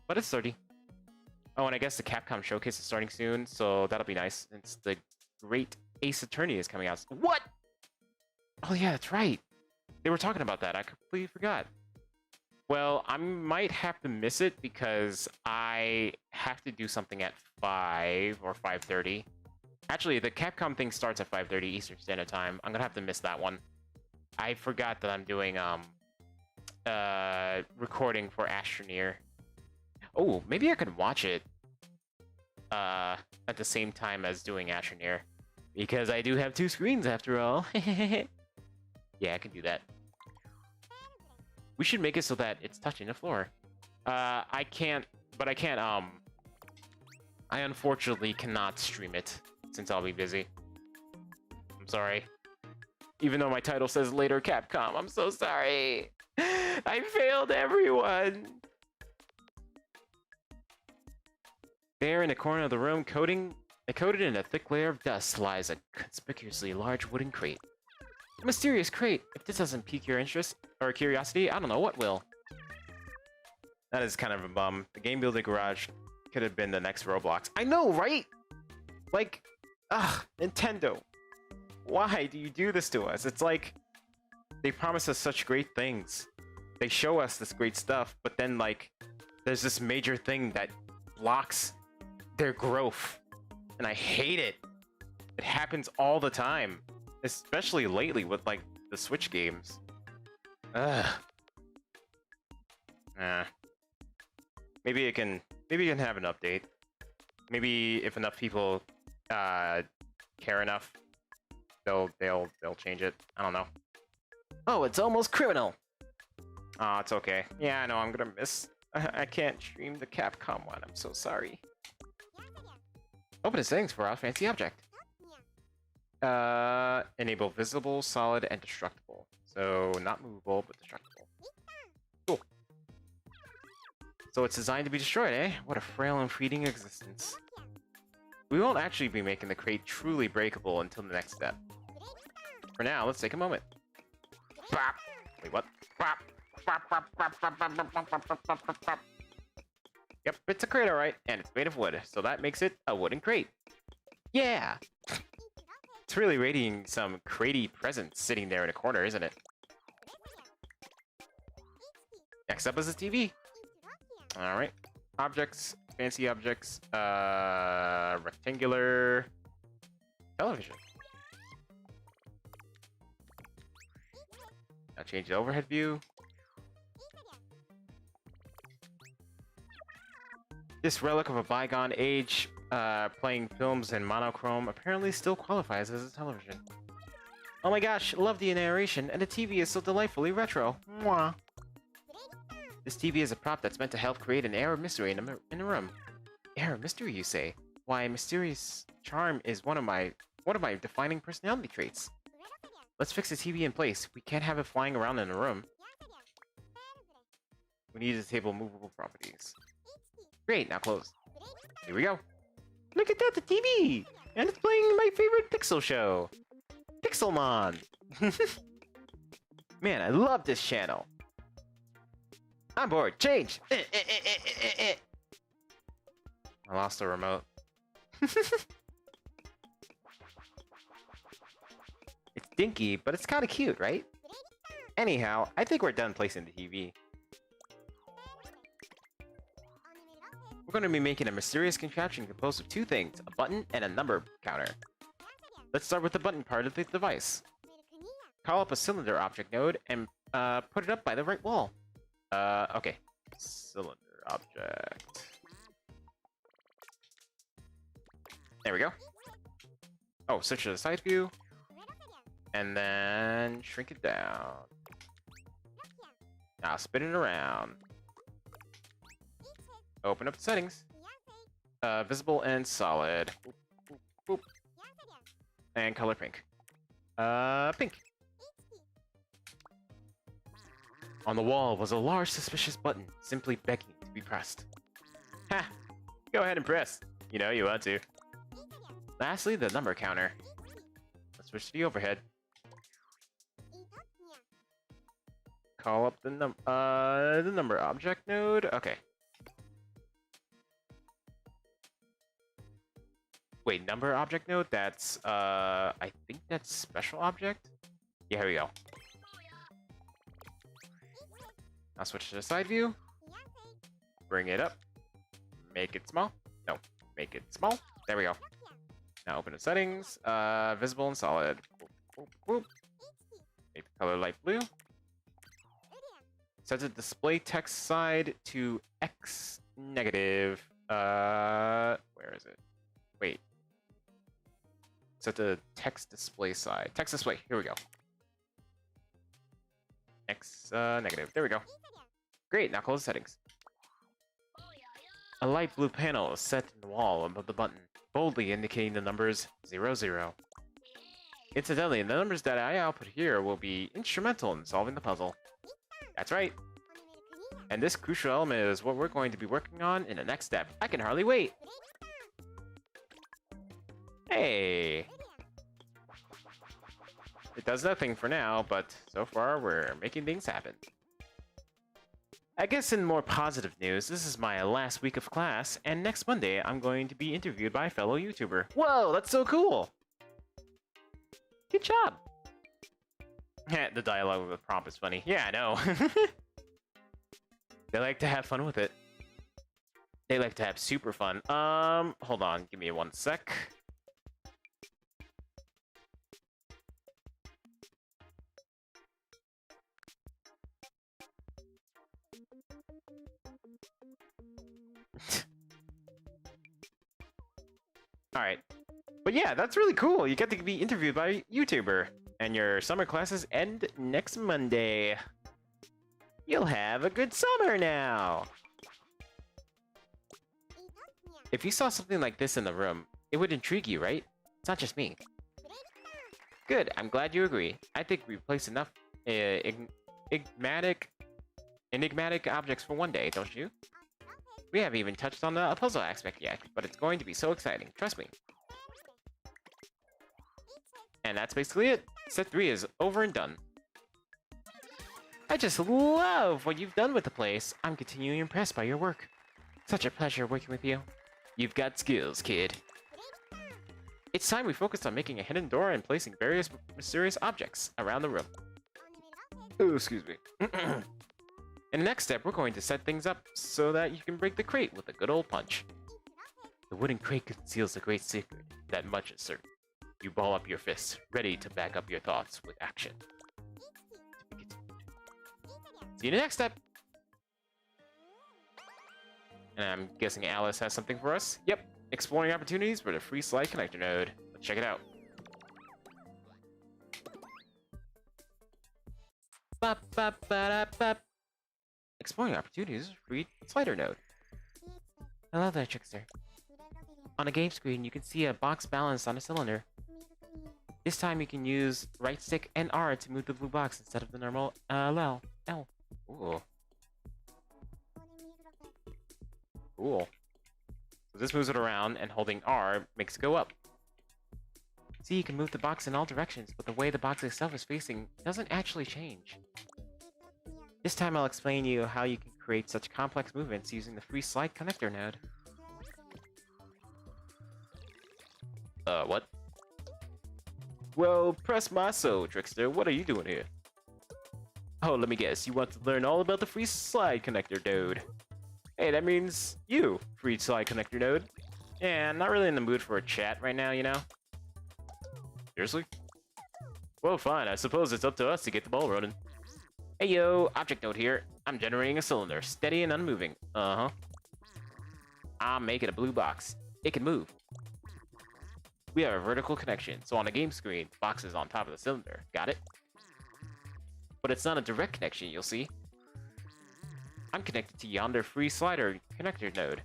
A: But it's 30. Oh, and I guess the Capcom showcase is starting soon, so that'll be nice. It's the Great Ace Attorney is coming out. What? Oh yeah, that's right. They were talking about that. I completely forgot. Well, I might have to miss it because I have to do something at 5 or 5:30. Actually, the Capcom thing starts at 5:30 Eastern Standard Time. I'm gonna have to miss that one. I forgot that I'm doing recording for Astroneer. Oh, maybe I could watch it at the same time as doing Astroneer, because I do have 2 screens after all. Yeah, I can do that. We should make it so that it's touching the floor. I can't, I unfortunately cannot stream it since I'll be busy. I'm sorry. Even though my title says later Capcom, I'm so sorry. I failed everyone. There in the corner of the room, coated in a thick layer of dust, lies a conspicuously large wooden crate. A mysterious crate. If this doesn't pique your interest or curiosity, I don't know what will. That is kind of a bum. The Game Builder Garage could have been the next Roblox. I know, right? Like, Nintendo. Why do you do this to us? It's like, they promise us such great things. They show us this great stuff, but then, like, there's this major thing that blocks their growth. And I hate it. It happens all the time. especially lately with like the Switch games. Ugh. Nah. Maybe it can have an update. Maybe if enough people care enough, they'll change it. I don't know. Oh, it's almost criminal. Oh, it's okay. Yeah, I know. I'm gonna miss. I can't stream the Capcom one. I'm so sorry. Open the settings for our fancy object. Enable visible, solid, and destructible. So not movable, but destructible. Cool. So it's designed to be destroyed, eh? What a frail and fleeting existence. We won't actually be making the crate truly breakable until the next step. For now, let's take a moment. Bop. Wait, what? Bop. Bop, bop, bop, bop, bop, bop, bop, bop, bop, bop, bop. Yep, it's a crate, alright, and it's made of wood, so that makes it a wooden crate. Yeah! It's really radiating some cratey presence sitting there in a corner, isn't it? Next up is the TV. Alright. Objects, fancy objects, rectangular television. Now change the overhead view. This relic of a bygone age, playing films in monochrome, apparently still qualifies as a television. Oh my gosh, love the narration, and the TV is so delightfully retro. Mwah. This TV is a prop that's meant to help create an air of mystery in a room. Air of mystery, you say? Why, mysterious charm is one of my defining personality traits. Let's fix the TV in place. We can't have it flying around in the room. We need to disable movable properties. Great, now close. Here we go. Look at that, the TV! And it's playing my favorite Pixel show. Pixelmon! Man, I love this channel. I'm bored. Change! I lost the remote. It's dinky, but it's kind of cute, right? Anyhow, I think we're done placing the TV. We're going to be making a mysterious contraption composed of two things, a button and a number counter. Let's start with the button part of the device. Call up a cylinder object node and put it up by the right wall. Okay. Cylinder object. There we go. Oh, switch to the side view. And then shrink it down. Now spin it around. Open up the settings. Visible and solid. Boop, boop, boop. And color pink. Pink. On the wall was a large suspicious button, simply begging to be pressed. Ha! Go ahead and press. You know you want to. Lastly, the number counter. Let's switch to the overhead. Call up the number object node. Okay. Wait, number object node? That's I think that's special object? Yeah, here we go. Now switch to the side view. Bring it up. Make it small. No, make it small. There we go. Now open the settings. Visible and solid. Boop, boop, boop. Make the color light blue. Set the display text side to X negative. Where is it? Wait. Set the text display side. Text display. Here we go. X negative. There we go. Great. Now close the settings. A light blue panel is set in the wall above the button, boldly indicating the numbers 00. Incidentally, the numbers that I output here will be instrumental in solving the puzzle. That's right. And this crucial element is what we're going to be working on in the next step. I can hardly wait. Hey. It does nothing for now, but so far we're making things happen. I guess in more positive news, this is my last week of class, and next Monday I'm going to be interviewed by a fellow YouTuber. Whoa, that's so cool! Good job! The dialogue with the prompt is funny. Yeah, I know. They like to have fun with it. They like to have super fun. Hold on, give me 1 sec. Alright. But yeah, that's really cool. You get to be interviewed by a YouTuber. And your summer classes end next Monday. You'll have a good summer now. If you saw something like this in the room, it would intrigue you, right? It's not just me. Good, I'm glad you agree. I think we've placed enough enigmatic objects for one day, don't you? We haven't even touched on the puzzle aspect yet, but it's going to be so exciting, trust me. And that's basically it. Set 3 is over and done. I just love what you've done with the place. I'm continually impressed by your work. Such a pleasure working with you. You've got skills, kid. It's time we focused on making a hidden door and placing various mysterious objects around the room. Oh, excuse me. In the next step, we're going to set things up so that you can break the crate with a good old punch. The wooden crate conceals a great secret, that much is certain. You ball up your fists, ready to back up your thoughts with action. See you in the next step! And I'm guessing Alice has something for us? Yep, exploring opportunities for the free slide connector node. Let's check it out. Bop, bop, ba, da, bop. Exploring opportunities for free slider node. Hello there, Trickster. On a game screen, you can see a box balanced on a cylinder. This time you can use right stick and R to move the blue box instead of the normal L. Ooh. Cool. So this moves it around, and holding R makes it go up. See, you can move the box in all directions, but the way the box itself is facing doesn't actually change. This time I'll explain to you how you can create such complex movements using the free slide connector node. What? Well, press my soul, Trickster. What are you doing here? Oh, let me guess. You want to learn all about the free slide connector node. Hey, that means you, free slide connector node. Yeah, I'm not really in the mood for a chat right now, you know? Seriously? Well, fine. I suppose it's up to us to get the ball rolling. Hey, yo, object node here. I'm generating a cylinder, steady and unmoving. Uh-huh. I'm making a blue box. It can move. We have a vertical connection, so on a game screen, the box is on top of the cylinder. Got it? But it's not a direct connection, you'll see. I'm connected to yonder free slider connector node.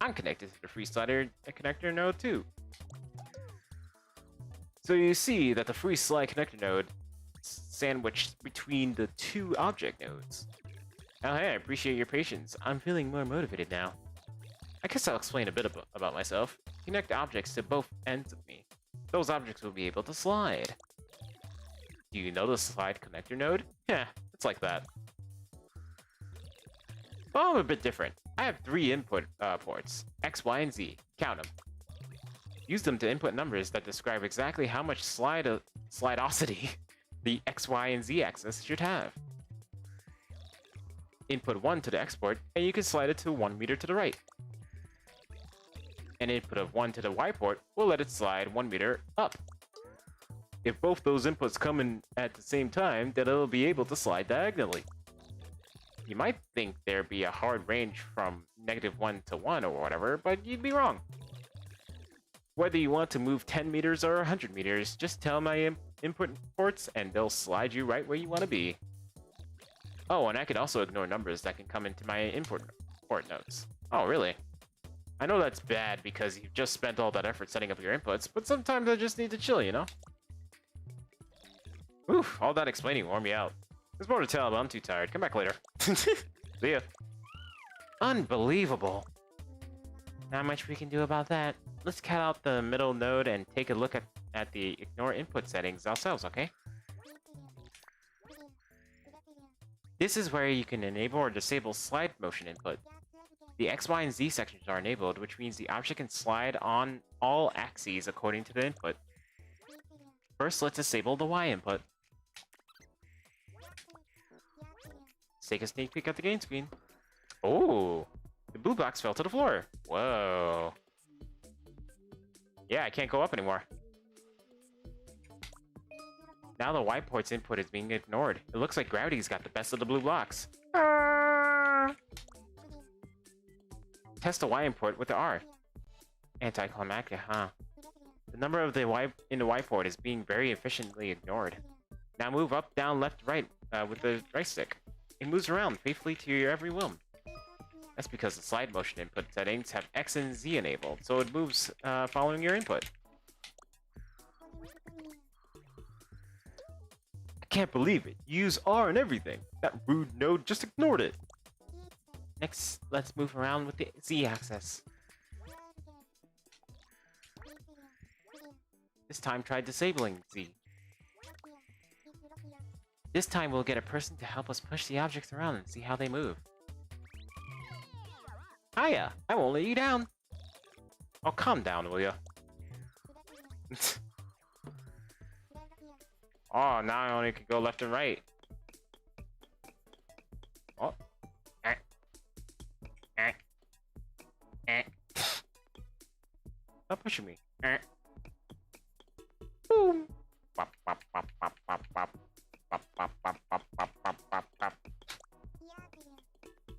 A: I'm connected to the free slider connector node too. So you see that the free slide connector node is sandwiched between the two object nodes. Oh hey, I appreciate your patience. I'm feeling more motivated now. I guess I'll explain a bit about myself. Connect objects to both ends of me. Those objects will be able to slide. Do you know the slide connector node? Yeah, it's like that. Oh, I'm a bit different. I have 3 input ports, X, Y, and Z. Count them. Use them to input numbers that describe exactly how much slidosity the X, Y, and Z axis should have. Input 1 to the X port, and you can slide it to 1 meter to the right. An input of 1 to the Y port will let it slide 1 meter up. If both those inputs come in at the same time, then it'll be able to slide diagonally. You might think there'd be a hard range from -1 to 1 or whatever, but you'd be wrong. Whether you want to move 10 meters or 100 meters, just tell my input ports and they'll slide you right where you want to be. Oh, and I can also ignore numbers that can come into my input port nodes. Oh, really? I know that's bad because you've just spent all that effort setting up your inputs, but sometimes I just need to chill, you know? Oof, all that explaining wore me out. There's more to tell, but I'm too tired. Come back later. See ya. Unbelievable. Not much we can do about that. Let's cut out the middle node and take a look at the ignore input settings ourselves, okay? This is where you can enable or disable slide motion input. The X, Y, and Z sections are enabled, which means the object can slide on all axes according to the input. First, let's disable the Y input. Let's take a sneak peek at the game screen. Oh, the blue box fell to the floor. Whoa. Yeah, I can't go up anymore. Now the Y port's input is being ignored. It looks like gravity's got the best of the blue blocks. test the Y input with the R. Anticlimactic, huh? The number of the Y in the Y port is being very efficiently ignored. Now move up, down, left, right with the right stick. It moves around faithfully to your every whim. That's because the slide motion input settings have X and Z enabled, so it moves following your input. I can't believe it. You use R and everything. That rude node just ignored it. Next, let's move around with the Z axis. This time try disabling Z. This time we'll get a person to help us push the objects around and see how they move. Hiya! I won't let you down! Oh, calm down, will ya? Oh, now I only can go left and right. Oh. Stop pushing me. Boom! Bop, bop, bop, bop, bop, bop. Bop, bop, bop, bop, bop, bop, bop, bop.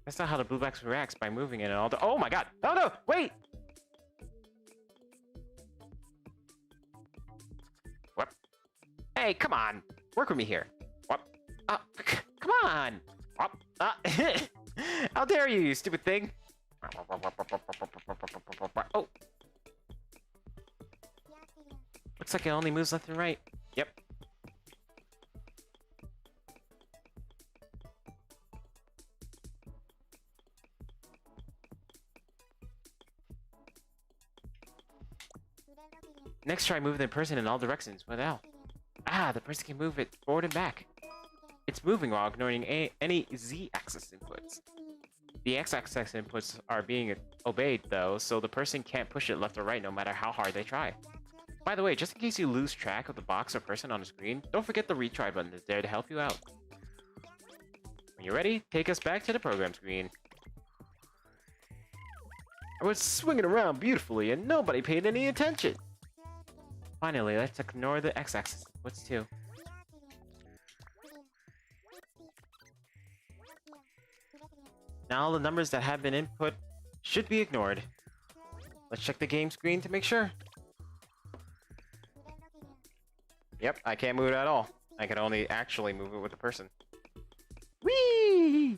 A: That's not how the blue box reacts by moving it and all the— Oh my god! Oh no! Wait! What? Hey, come on! Work with me here. What? Come on! What? How dare you, you stupid thing! Oh! Looks like it only moves left and right. Yep. Next, try moving the person in all directions. What now? Ah, the person can move it forward and back. It's moving while ignoring any Z-axis inputs. The X-axis inputs are being obeyed, though, so the person can't push it left or right no matter how hard they try. By the way, just in case you lose track of the box or person on the screen, don't forget the retry button is there to help you out. When you're ready, take us back to the program screen. I was swinging around beautifully and nobody paid any attention. Finally, let's ignore the X-axis inputs too. Now all the numbers that have been input should be ignored. Let's check the game screen to make sure. Yep, I can't move it at all. I can only actually move it with the person. Whee!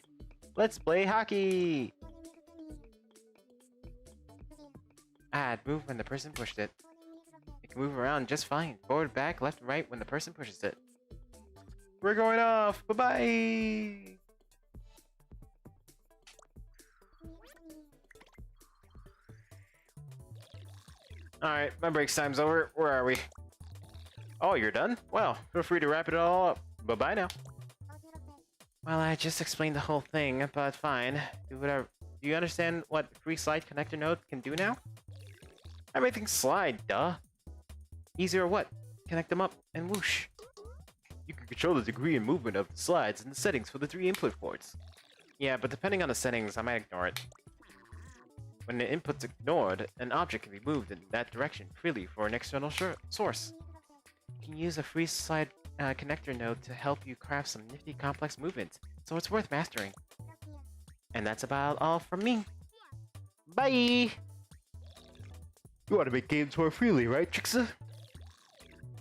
A: Let's play hockey! It moved when the person pushed it. It can move around just fine. Forward, back, left, and right when the person pushes it. We're going off! Bye-bye! Alright, my break time's over. Where are we? Oh, you're done? Well, feel free to wrap it all up. Bye-bye now. Well, I just explained the whole thing, but fine. Do whatever. Do you understand what free slide connector node can do now? Everything slide, duh. Easy or what? Connect them up and whoosh. You can control the degree and movement of the slides in the settings for the 3 input ports. Yeah, but depending on the settings, I might ignore it. When the input's ignored, an object can be moved in that direction freely for an external source. You can use a free slide connector node to help you craft some nifty complex movements, so it's worth mastering. And that's about all from me. Bye! You want to make games more freely, right, Trickster?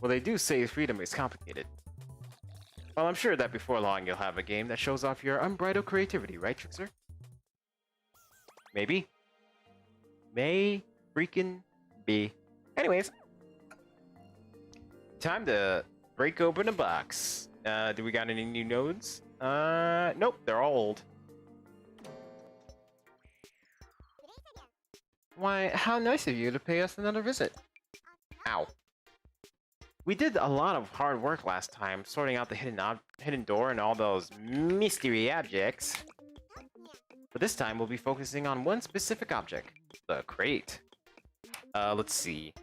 A: Well, they do say freedom is complicated. Well, I'm sure that before long you'll have a game that shows off your unbridled creativity, right, Trickster? Maybe. May freaking be. Anyways. Time to break open a box. Do we got any new nodes? Nope, they're all old. Why, how nice of you to pay us another visit. Ow. We did a lot of hard work last time, sorting out the hidden door and all those mystery objects. But this time, we'll be focusing on one specific object, the crate. Let's see.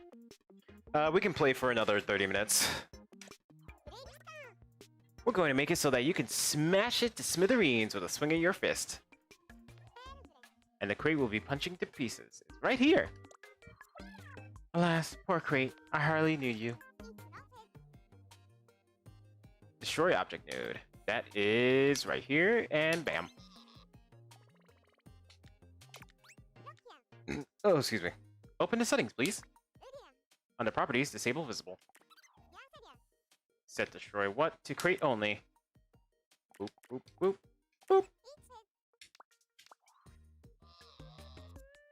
A: We can play for another 30 minutes. We're going to make it so that you can smash it to smithereens with a swing of your fist. And the crate will be punching to pieces. It's right here. Alas, poor crate. I hardly knew you. Destroy object node. That is right here, and bam. Oh, excuse me. Open the settings, please. Under properties, disable visible. Set destroy what to crate only. Boop, boop, boop, boop.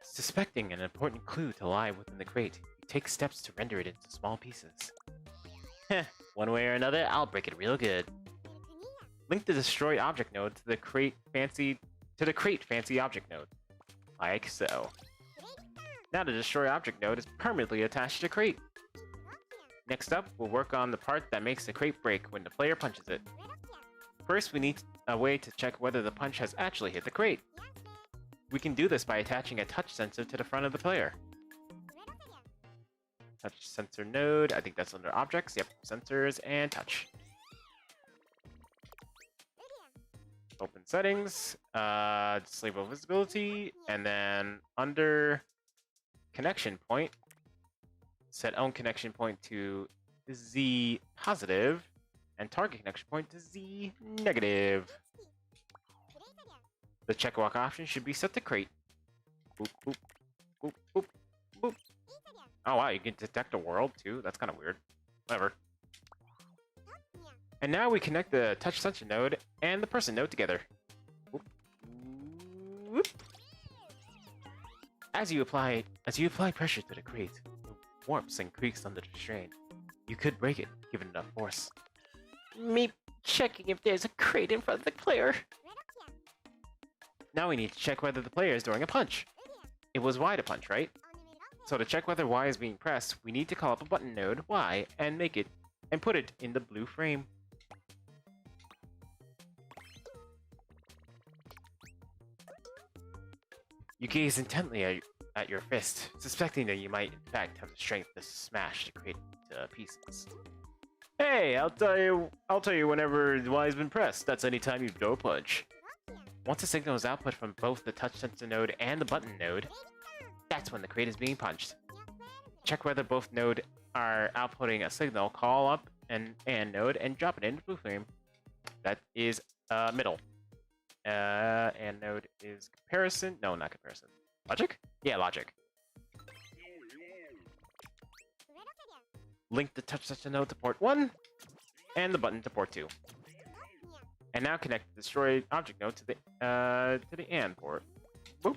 A: Suspecting an important clue to lie within the crate, you take steps to render it into small pieces. Heh, one way or another, I'll break it real good. Link the destroyed object node to the crate fancy object node. Like so. Now the destroy object node is permanently attached to the crate. Next up, we'll work on the part that makes the crate break when the player punches it. First, we need a way to check whether the punch has actually hit the crate. We can do this by attaching a touch sensor to the front of the player. Touch sensor node, I think that's under objects. Yep, sensors and touch. Open settings, disable visibility, and then under connection point, set own connection point to Z positive, and target connection point to Z negative. The check walk option should be set to crate. Boop, boop, boop, boop, boop. Oh wow, you can detect a world too? That's kind of weird. Whatever. And now we connect the touch sensor node and the person node together. Whoop. Whoop. As you apply pressure to the crate, it warps and creaks under the strain. You could break it, given enough force. Me checking if there's a crate in front of the player. Now we need to check whether the player is doing a punch. It was Y to punch, right? So to check whether Y is being pressed, we need to call up a button node, Y, and put it in the blue frame. You gaze intently at your fist, suspecting that you might in fact have the strength to smash the crate to pieces. Hey, I'll tell you whenever Y's been pressed. That's any time you throw a punch. Once a signal is output from both the touch sensor node and the button node, that's when the crate is being punched. Check whether both nodes are outputting a signal, call up an AND node, and drop it into blue frame. That is middle. AND node is comparison. No, not comparison. Logic? Yeah, logic. Link the touch sensor node to port 1, and the button to port 2. And now connect the destroyed object node to the AND port. Boop.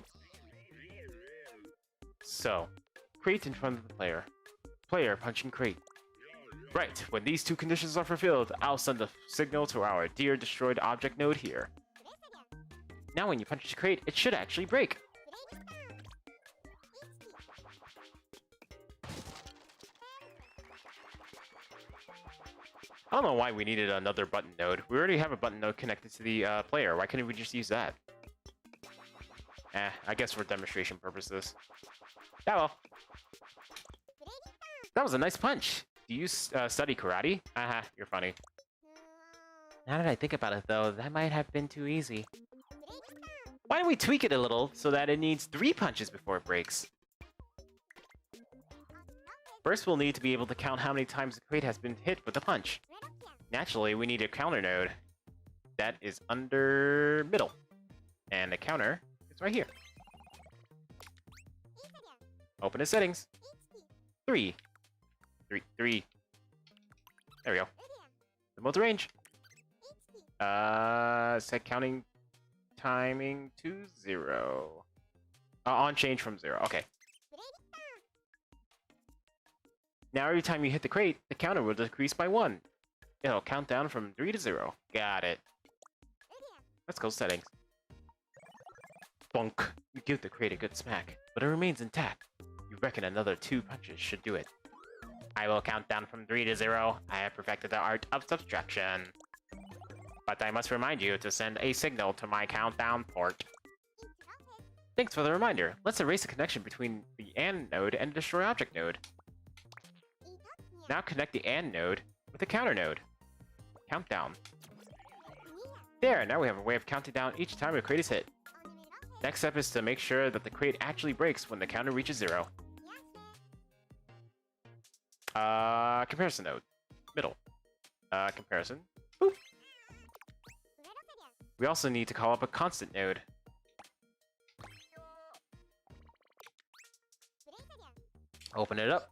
A: So, crate in front of the player. Player punching crate. Right, when these two conditions are fulfilled, I'll send a signal to our dear destroyed object node here. Now when you punch the crate, it should actually break. I don't know why we needed another button node. We already have a button node connected to the player. Why couldn't we just use that? I guess for demonstration purposes. Yeah, well. That was a nice punch. Do you study karate? Haha, you're funny. Now that I think about it, though, that might have been too easy. Why don't we tweak it a little so that it needs 3 punches before it breaks? First, we'll need to be able to count how many times the crate has been hit with a punch. Naturally, we need a counter node. That is under middle. And the counter is right here. Open the settings. 3. 3. 3. There we go. Remote range. Set counting timing to 0. On change from 0. Okay. Now every time you hit the crate, the counter will decrease by 1. It'll count down from 3 to 0. Got it. Let's go settings. Bonk. You give the crate a good smack, but it remains intact. You reckon another 2 punches should do it. I will count down from 3 to 0. I have perfected the art of subtraction. But I must remind you to send a signal to my countdown port. Thanks for the reminder. Let's erase the connection between the AND node and the destroy object node. Now connect the AND node with the counter node. Countdown. There, now we have a way of counting down each time a crate is hit. Next step is to make sure that the crate actually breaks when the counter reaches 0. Comparison node. Middle. Comparison. Boop. We also need to call up a constant node. Open it up.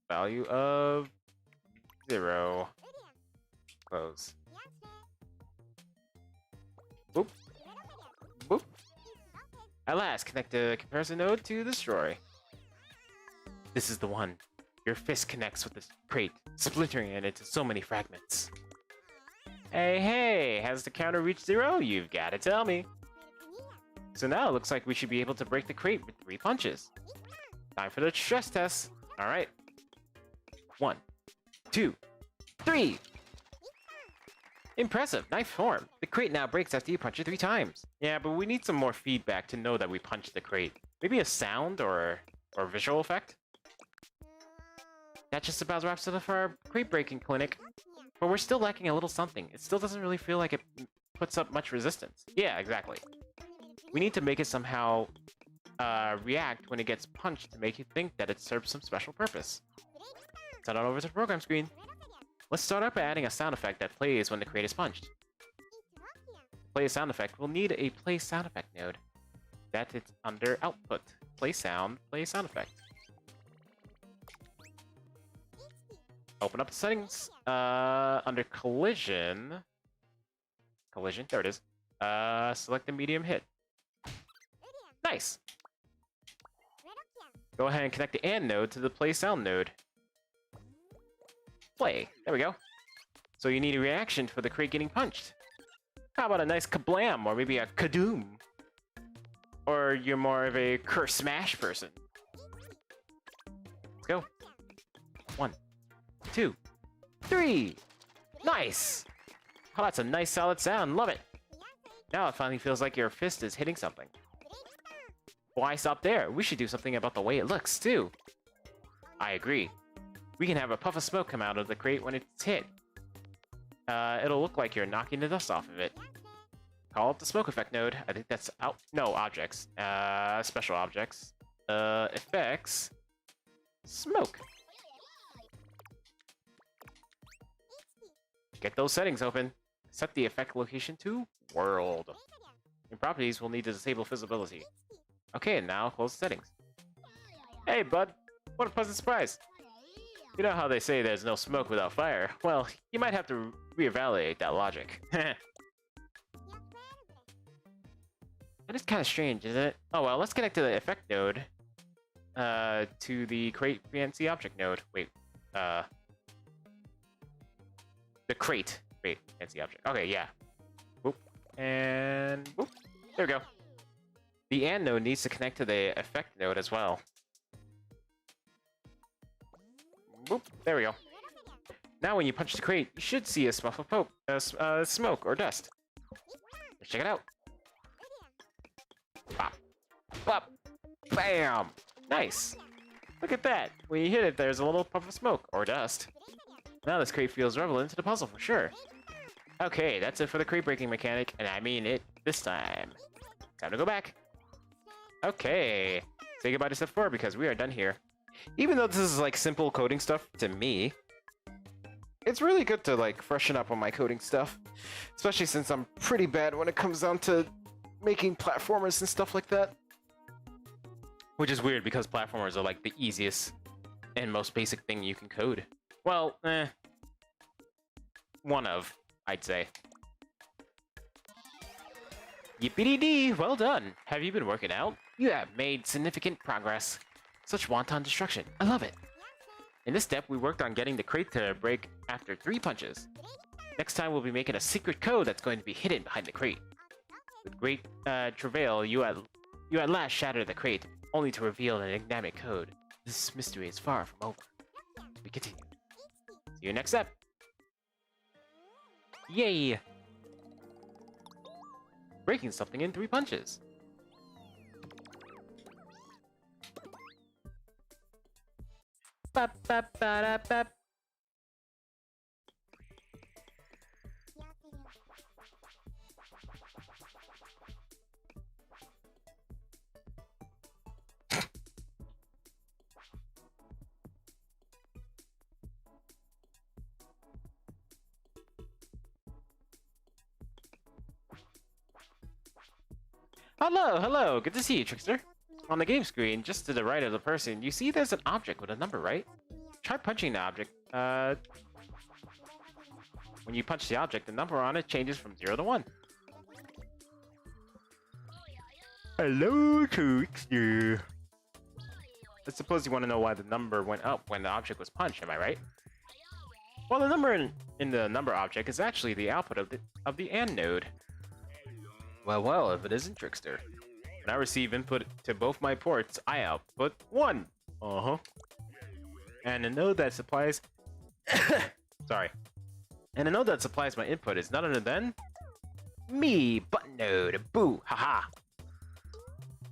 A: Value of 0. Close. Boop. Boop. At last, connect the comparison node to the destroy. This is the one. Your fist connects with the crate, splintering it into so many fragments. Hey, has the counter reached 0? You've got to tell me. So now it looks like we should be able to break the crate with 3 punches. Time for the stress test. Alright. 1, 2, 3! Impressive, nice form. The crate now breaks after you punch it 3 times. Yeah, but we need some more feedback to know that we punched the crate. Maybe a sound or visual effect? That just about wraps it up for our crate breaking clinic. But we're still lacking a little something. It still doesn't really feel like it puts up much resistance. Yeah, exactly. We need to make it somehow react when it gets punched to make you think that it serves some special purpose. Head on over to the program screen. Let's start out by adding a sound effect that plays when the crate is punched. To play a sound effect, we'll need a play sound effect node. That is under output. Play sound effect. Open up the settings. Under collision. Collision, there it is. Select the medium hit. Nice! Go ahead and connect the AND node to the play sound node. Play. There we go. So you need a reaction for the crate getting punched. How about a nice kablam, or maybe a kadoom? Or you're more of a curse smash person. Let's go. 1, 2, 3! Nice! Oh, that's a nice solid sound. Love it. Now it finally feels like your fist is hitting something. Why stop there? We should do something about the way it looks, too. I agree. We can have a puff of smoke come out of the crate when it's hit. It'll look like you're knocking the dust off of it. Call up the smoke effect node. I think that's out. No, objects. Special objects. Effects. Smoke. Get those settings open. Set the effect location to world. In properties, we'll need to disable visibility. Okay, and now close the settings. Hey, bud. What a pleasant surprise. You know how they say there's no smoke without fire? Well, you might have to reevaluate that logic. That is kind of strange, isn't it? Oh well, let's connect to the effect node. To the crate PNC object node. Wait, the crate PNC object. Okay, yeah. Boop. And boop. There we go. The AND node needs to connect to the effect node as well. Boop. There we go. Now when you punch the crate, you should see a spuff of smoke or dust. Let's check it out. Pop. Pop. Bam! Nice! Look at that! When you hit it, there's a little puff of smoke, or dust. Now this crate feels relevant to the puzzle for sure. Okay, that's it for the crate breaking mechanic, and I mean it this time. Time to go back. Okay. Say goodbye to step 4 because we are done here. Even though this is like simple coding stuff to me, it's really good to like freshen up on my coding stuff. Especially since I'm pretty bad when it comes down to making platformers and stuff like that. Which is weird because platformers are like the easiest and most basic thing you can code. Well, one of, I'd say. Yippee-dee-dee, well done. Have you been working out? You have made significant progress. Such wanton destruction. I love it. In this step, we worked on getting the crate to break after 3 punches. Next time, we'll be making a secret code that's going to be hidden behind the crate. With great travail, you at last shattered the crate, only to reveal an enigmatic code. This mystery is far from over. We continue. See you next step. Yay! Breaking something in 3 punches. Bap, bap, ba, bap. Hello, hello. Good to see you, Trickster. On the game screen, just to the right of the person, you see there's an object with a number, right? Try punching the object. When you punch the object, the number on it changes from 0 to 1. Hello, Trickster. I suppose you want to know why the number went up when the object was punched, am I right? Well, the number in the number object is actually the output of the AND node. Well, if it isn't, Trickster. When I receive input to both my ports, I output 1. And the node that supplies... Sorry. And the node that supplies my input is none other than... me, button node. Boo, haha.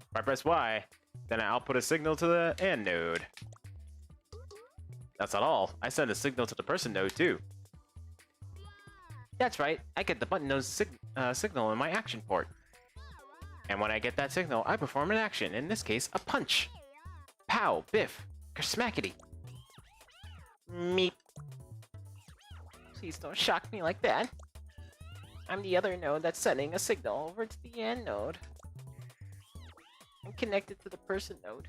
A: If I press Y, then I output a signal to the AND node. That's not all. I send a signal to the person node too. That's right. I get the button node signal in my action port. And when I get that signal, I perform an action. In this case, a punch. Pow, biff, kersmackety. Meep. Please don't shock me like that. I'm the other node that's sending a signal over to the AND node. I'm connected to the person node.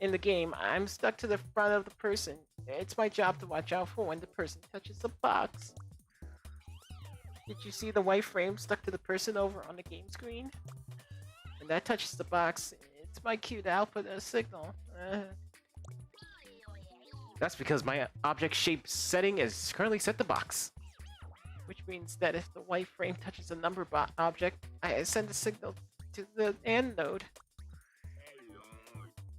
A: In the game, I'm stuck to the front of the person. It's my job to watch out for when the person touches the box. Did you see the white frame stuck to the person over on the game screen? When that touches the box, it's my cue to output a signal. That's because my object shape setting is currently set to box. Which means that if the white frame touches a number object, I send a signal to the AND node.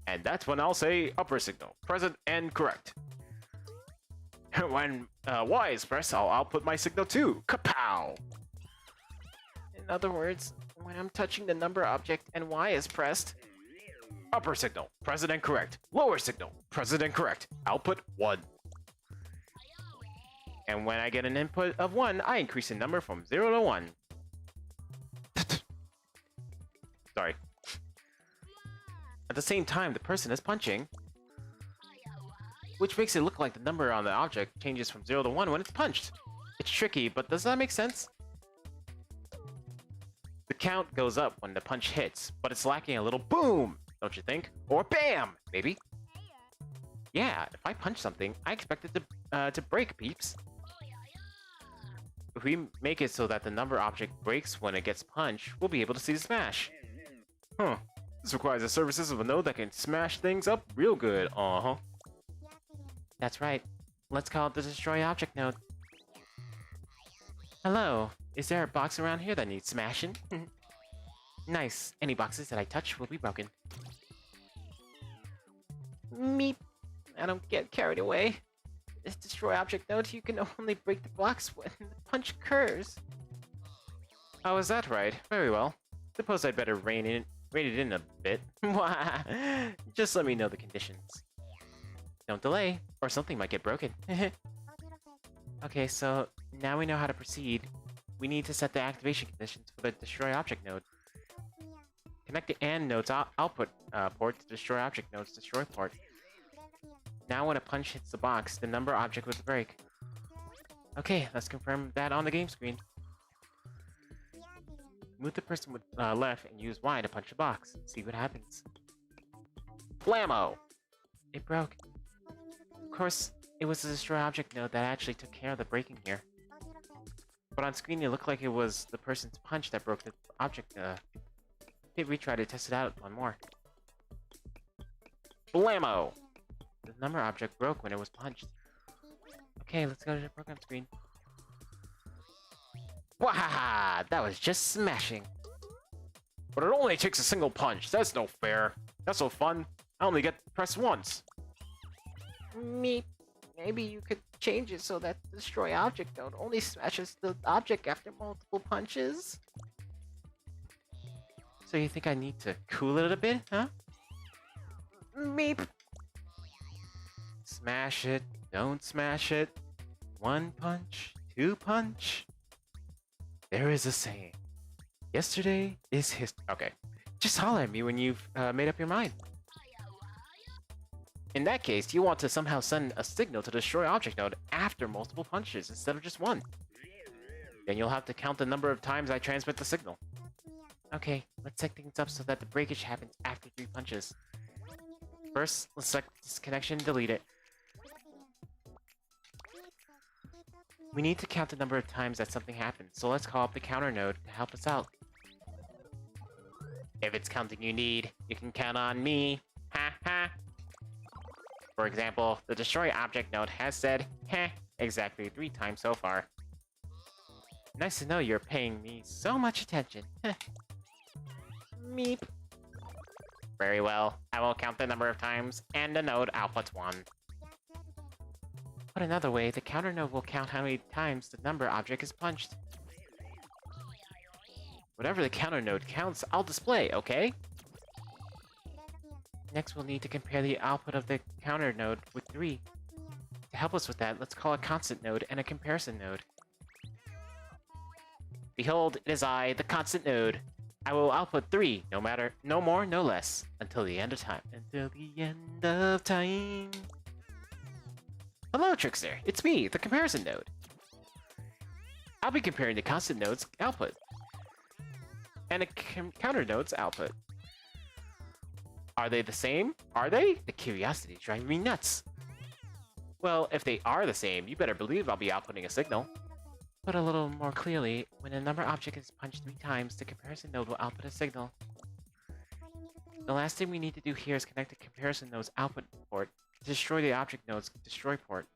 A: And that's when I'll say upper signal, present and correct. When Y is pressed, I'll output my signal too. Kapow! In other words, when I'm touching the number object and Y is pressed, upper signal, present and correct. Lower signal, present and correct. Output 1. And when I get an input of 1, I increase the number from 0 to 1. Sorry. At the same time, the person is punching, which makes it look like the number on the object changes from 0 to 1 when it's punched. It's tricky, but does that make sense? The count goes up when the punch hits, but it's lacking a little boom, don't you think? Or bam, maybe? Yeah, if I punch something, I expect it to break, peeps. If we make it so that the number object breaks when it gets punched, we'll be able to see the smash. Huh. This requires the services of a node that can smash things up real good. That's right. Let's call it the Destroy Object node. Hello. Is there a box around here that needs smashing? Nice. Any boxes that I touch will be broken. Meep. I don't get carried away. This Destroy Object node, you can only break the blocks when the punch occurs. Oh, is that right? Very well. Suppose I'd better rein it in a bit. Just let me know the conditions. Don't delay, or something might get broken. Okay, so now we know how to proceed. We need to set the activation conditions for the Destroy Object node. Connect the AND node's output port to Destroy Object node's Destroy port. Now when a punch hits the box, the number object will break. Okay, let's confirm that on the game screen. Move the person with left and use Y to punch the box. See what happens. Blammo! It broke. Of course, it was the Destroy Object node that actually took care of the breaking here. But on screen it looked like it was the person's punch that broke the object. Hit retry to test it out one more. Blammo! The number object broke when it was punched. Okay, let's go to the program screen. Wahaha! That was just smashing. But it only takes a single punch. That's no fair. That's no fun. I only get pressed once. Meep. Maybe you could change it so that the Destroy Object node only smashes the object after multiple punches. So you think I need to cool it a bit, huh? Meep. Smash it. Don't smash it. 1 punch. 2 punch. There is a saying. Yesterday is history. Okay. Just holler at me when you've made up your mind. In that case, you want to somehow send a signal to the Destroy Object node after multiple punches instead of just 1. Then you'll have to count the number of times I transmit the signal.
J: Okay, let's set things up so that the breakage happens after 3 punches. First, let's select this connection and delete it. We need to count the number of times that something happened, so let's call up the counter node to help us out. If it's counting you need, you can count on me. Ha ha. For example, the destroy object node has said, heh, exactly 3 times so far. Nice to know you're paying me so much attention. Meep. Very well, I will count the number of times, and the node outputs 1. Put another way, the counter node will count how many times the number object is punched. Whatever the counter node counts, I'll display, okay? Next, we'll need to compare the output of the counter node with 3. To help us with that, let's call a constant node and a comparison node. Behold, it is I, the constant node. I will output 3, no more, no less, until the end of time. Until the end of time. Hello, Trickster. It's me, the comparison node. I'll be comparing the constant node's output and a counter node's output. Are they the same? Are they? The curiosity is driving me nuts. Well, if they are the same, you better believe I'll be outputting a signal. Put a little more clearly, when a number object is punched 3 times, the comparison node will output a signal. The last thing we need to do here is connect the comparison node's output port to destroy the object node's destroy port.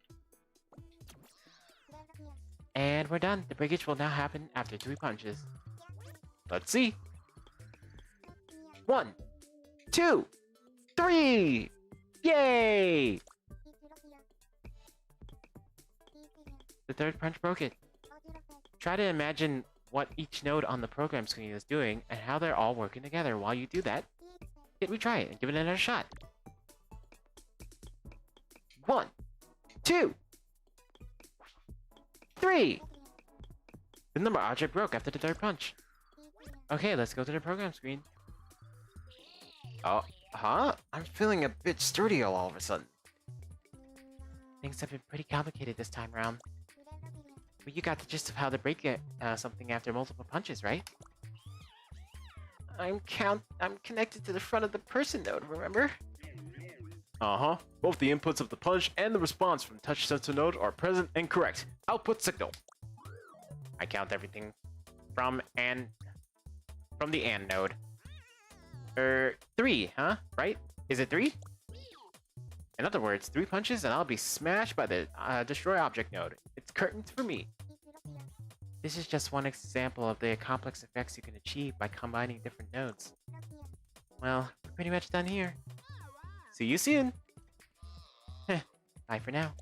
J: And we're done. The breakage will now happen after 3 punches. Let's see. 1, 2, 3! Yay! The 3rd punch broke it. Try to imagine what each node on the program screen is doing and how they're all working together. While you do that, hit retry it and give it another shot. 1, 2, 3! The number object broke after the 3rd punch. Okay, let's go to the program screen. Oh, huh? I'm feeling a bit sturdy all of a sudden. Things have been pretty complicated this time around. But you got the gist of how to break something after multiple punches, right? I'm connected to the front of the person node, remember?
A: Uh-huh. Both the inputs of the punch and the response from touch sensor node are present and correct. Output signal.
J: I count everything from the AND node. 3, huh? Right? Is it 3? In other words, 3 punches and I'll be smashed by the destroy object node. It's curtains for me. This is just one example of the complex effects you can achieve by combining different nodes. Well, we're pretty much done here. See you soon! Heh, bye for now.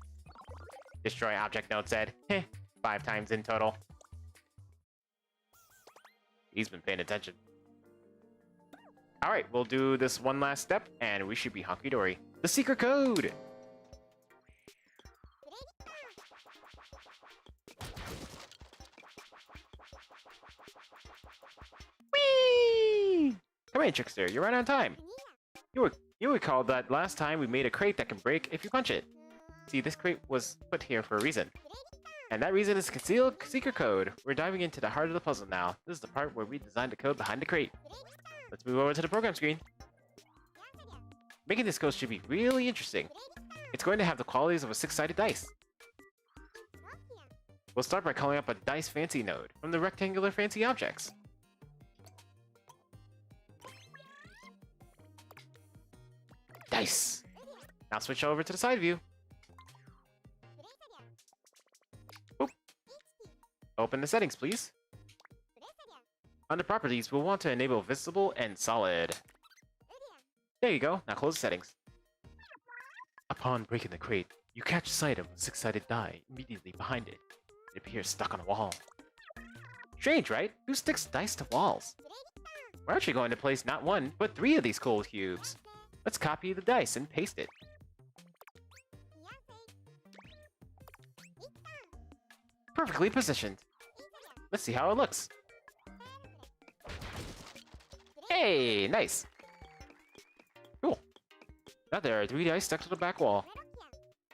J: Destroy object node said, heh, 5 times in total. He's been paying attention. Alright, we'll do this one last step, and we should be hunky-dory. The secret code! Whee! Come in, Trickster, you're right on time. You recall that last time we made a crate that can break if you punch it. See, this crate was put here for a reason. And that reason is concealed secret code. We're diving into the heart of the puzzle now. This is the part where we designed the code behind the crate. Let's move over to the program screen. Making this code should be really interesting. It's going to have the qualities of a 6-sided dice. We'll start by calling up a dice fancy node from the rectangular fancy objects. Dice! Now switch over to the side view. Oop. Open the settings, please. Under properties, we'll want to enable visible and solid. There you go, now close the settings. Upon breaking the crate, you catch sight of a 6-sided die immediately behind it. It appears stuck on a wall. Strange, right? Who sticks dice to walls? We're actually going to place not 1, but 3 of these cool cubes. Let's copy the dice and paste it. Perfectly positioned. Let's see how it looks. Hey, nice. Cool. Now there are 3 dice stuck to the back wall.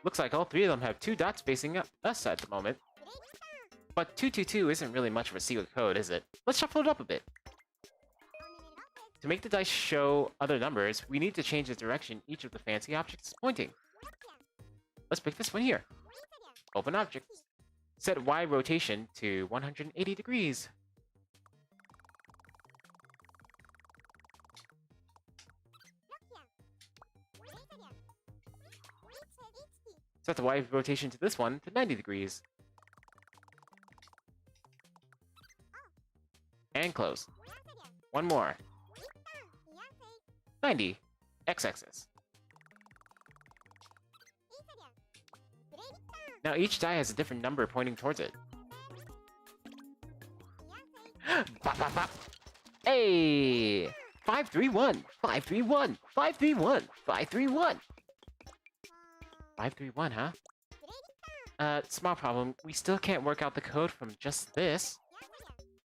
J: Looks like all 3 of them have 2 dots facing us at the moment. But 222 isn't really much of a secret code, is it? Let's shuffle it up a bit. To make the dice show other numbers, we need to change the direction each of the fancy objects is pointing. Let's pick this one here. Open objects. Set Y rotation to 180 degrees. Set the Y rotation to this one to 90 degrees. And close. One more. 90. X-axis. Now each die has a different number pointing towards it. Bop, bop, bop. Hey! 531! 531! 531! 531! 531, huh? Small problem. We still can't work out the code from just this.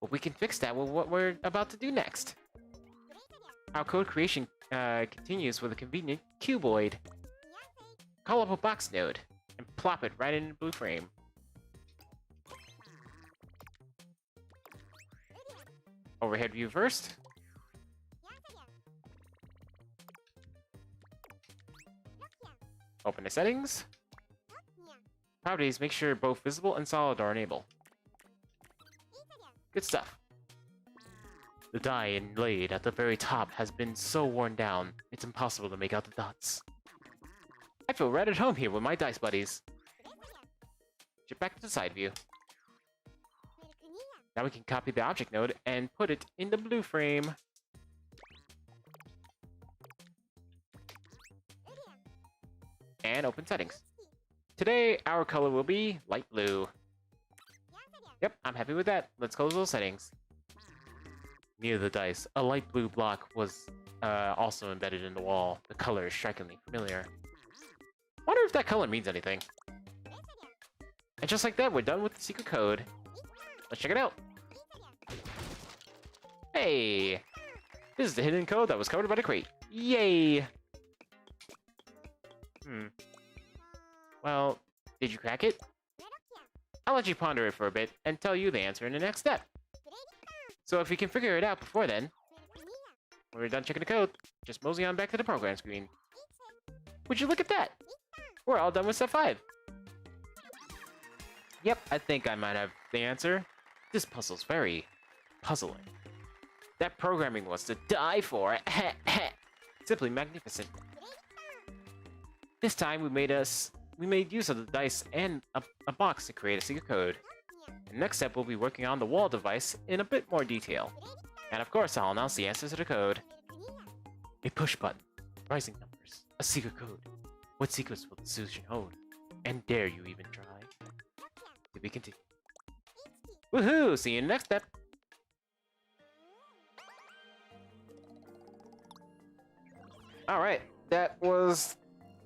J: But we can fix that with what we're about to do next. Our code creation continues with a convenient cuboid. Call up a box node and plop it right in the blue frame. Overhead view first. Open the settings. Properties, make sure both visible and solid are enabled. Good stuff. The die inlaid at the very top has been so worn down, it's impossible to make out the dots. I feel right at home here with my dice buddies. Get back to the side view. Now we can copy the object node and put it in the blue frame. And open settings. Today, our color will be light blue. Yep, I'm happy with that. Let's close those settings. Near the dice, a light blue block was also embedded in the wall. The color is strikingly familiar. Wonder if that color means anything. And just like that, we're done with the secret code. Let's check it out. Hey! This is the hidden code that was covered by the crate. Yay! Well, did you crack it? I'll let you ponder it for a bit and tell you the answer in the next step. So if you can figure it out before then, when we're done checking the code, just mosey on back to the program screen. Would you look at that? We're all done with step 5. Yep, I think I might have the answer. This puzzle's very puzzling. That programming was to die for. Simply magnificent. This time we made use of the dice and a box to create a secret code. The next step, we'll be working on the wall device in a bit more detail. And of course, I'll announce the answers to the code. A push button, rising numbers, a secret code. What secrets will the solution hold? And dare you even try? To be continued. Woohoo! See you in the next step! Alright, that was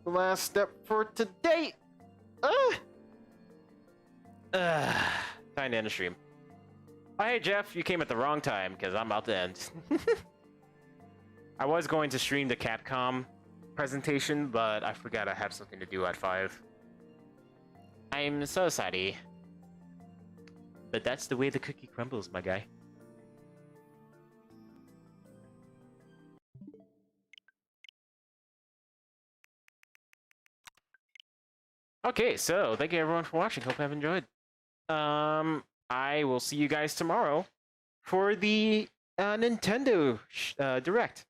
J: the last step for today! Time to end the stream. Oh, hey Jeff, you came at the wrong time, because I'm about to end. I was going to stream the Capcom presentation, but I forgot I have something to do at 5. I'm so sorry. But that's the way the cookie crumbles, my guy. Okay, so thank you everyone for watching. Hope you have enjoyed. I will see you guys tomorrow for the Nintendo Direct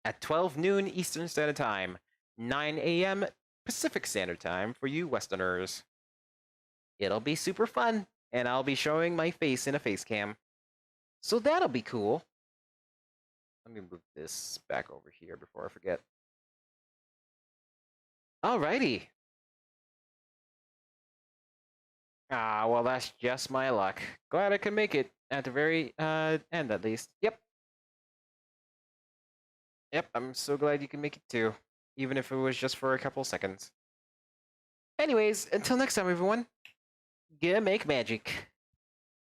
J: at 12 noon Eastern Standard Time, 9 a.m. Pacific Standard Time for you Westerners. It'll be super fun, and I'll be showing my face in a face cam. So that'll be cool. Let me move this back over here before I forget. Alrighty. Ah, well, that's just my luck. Glad I could make it at the very end, at least. Yep. Yep, I'm so glad you can make it too. Even if it was just for a couple seconds. Anyways, until next time, everyone. Go make magic.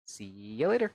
J: See you later.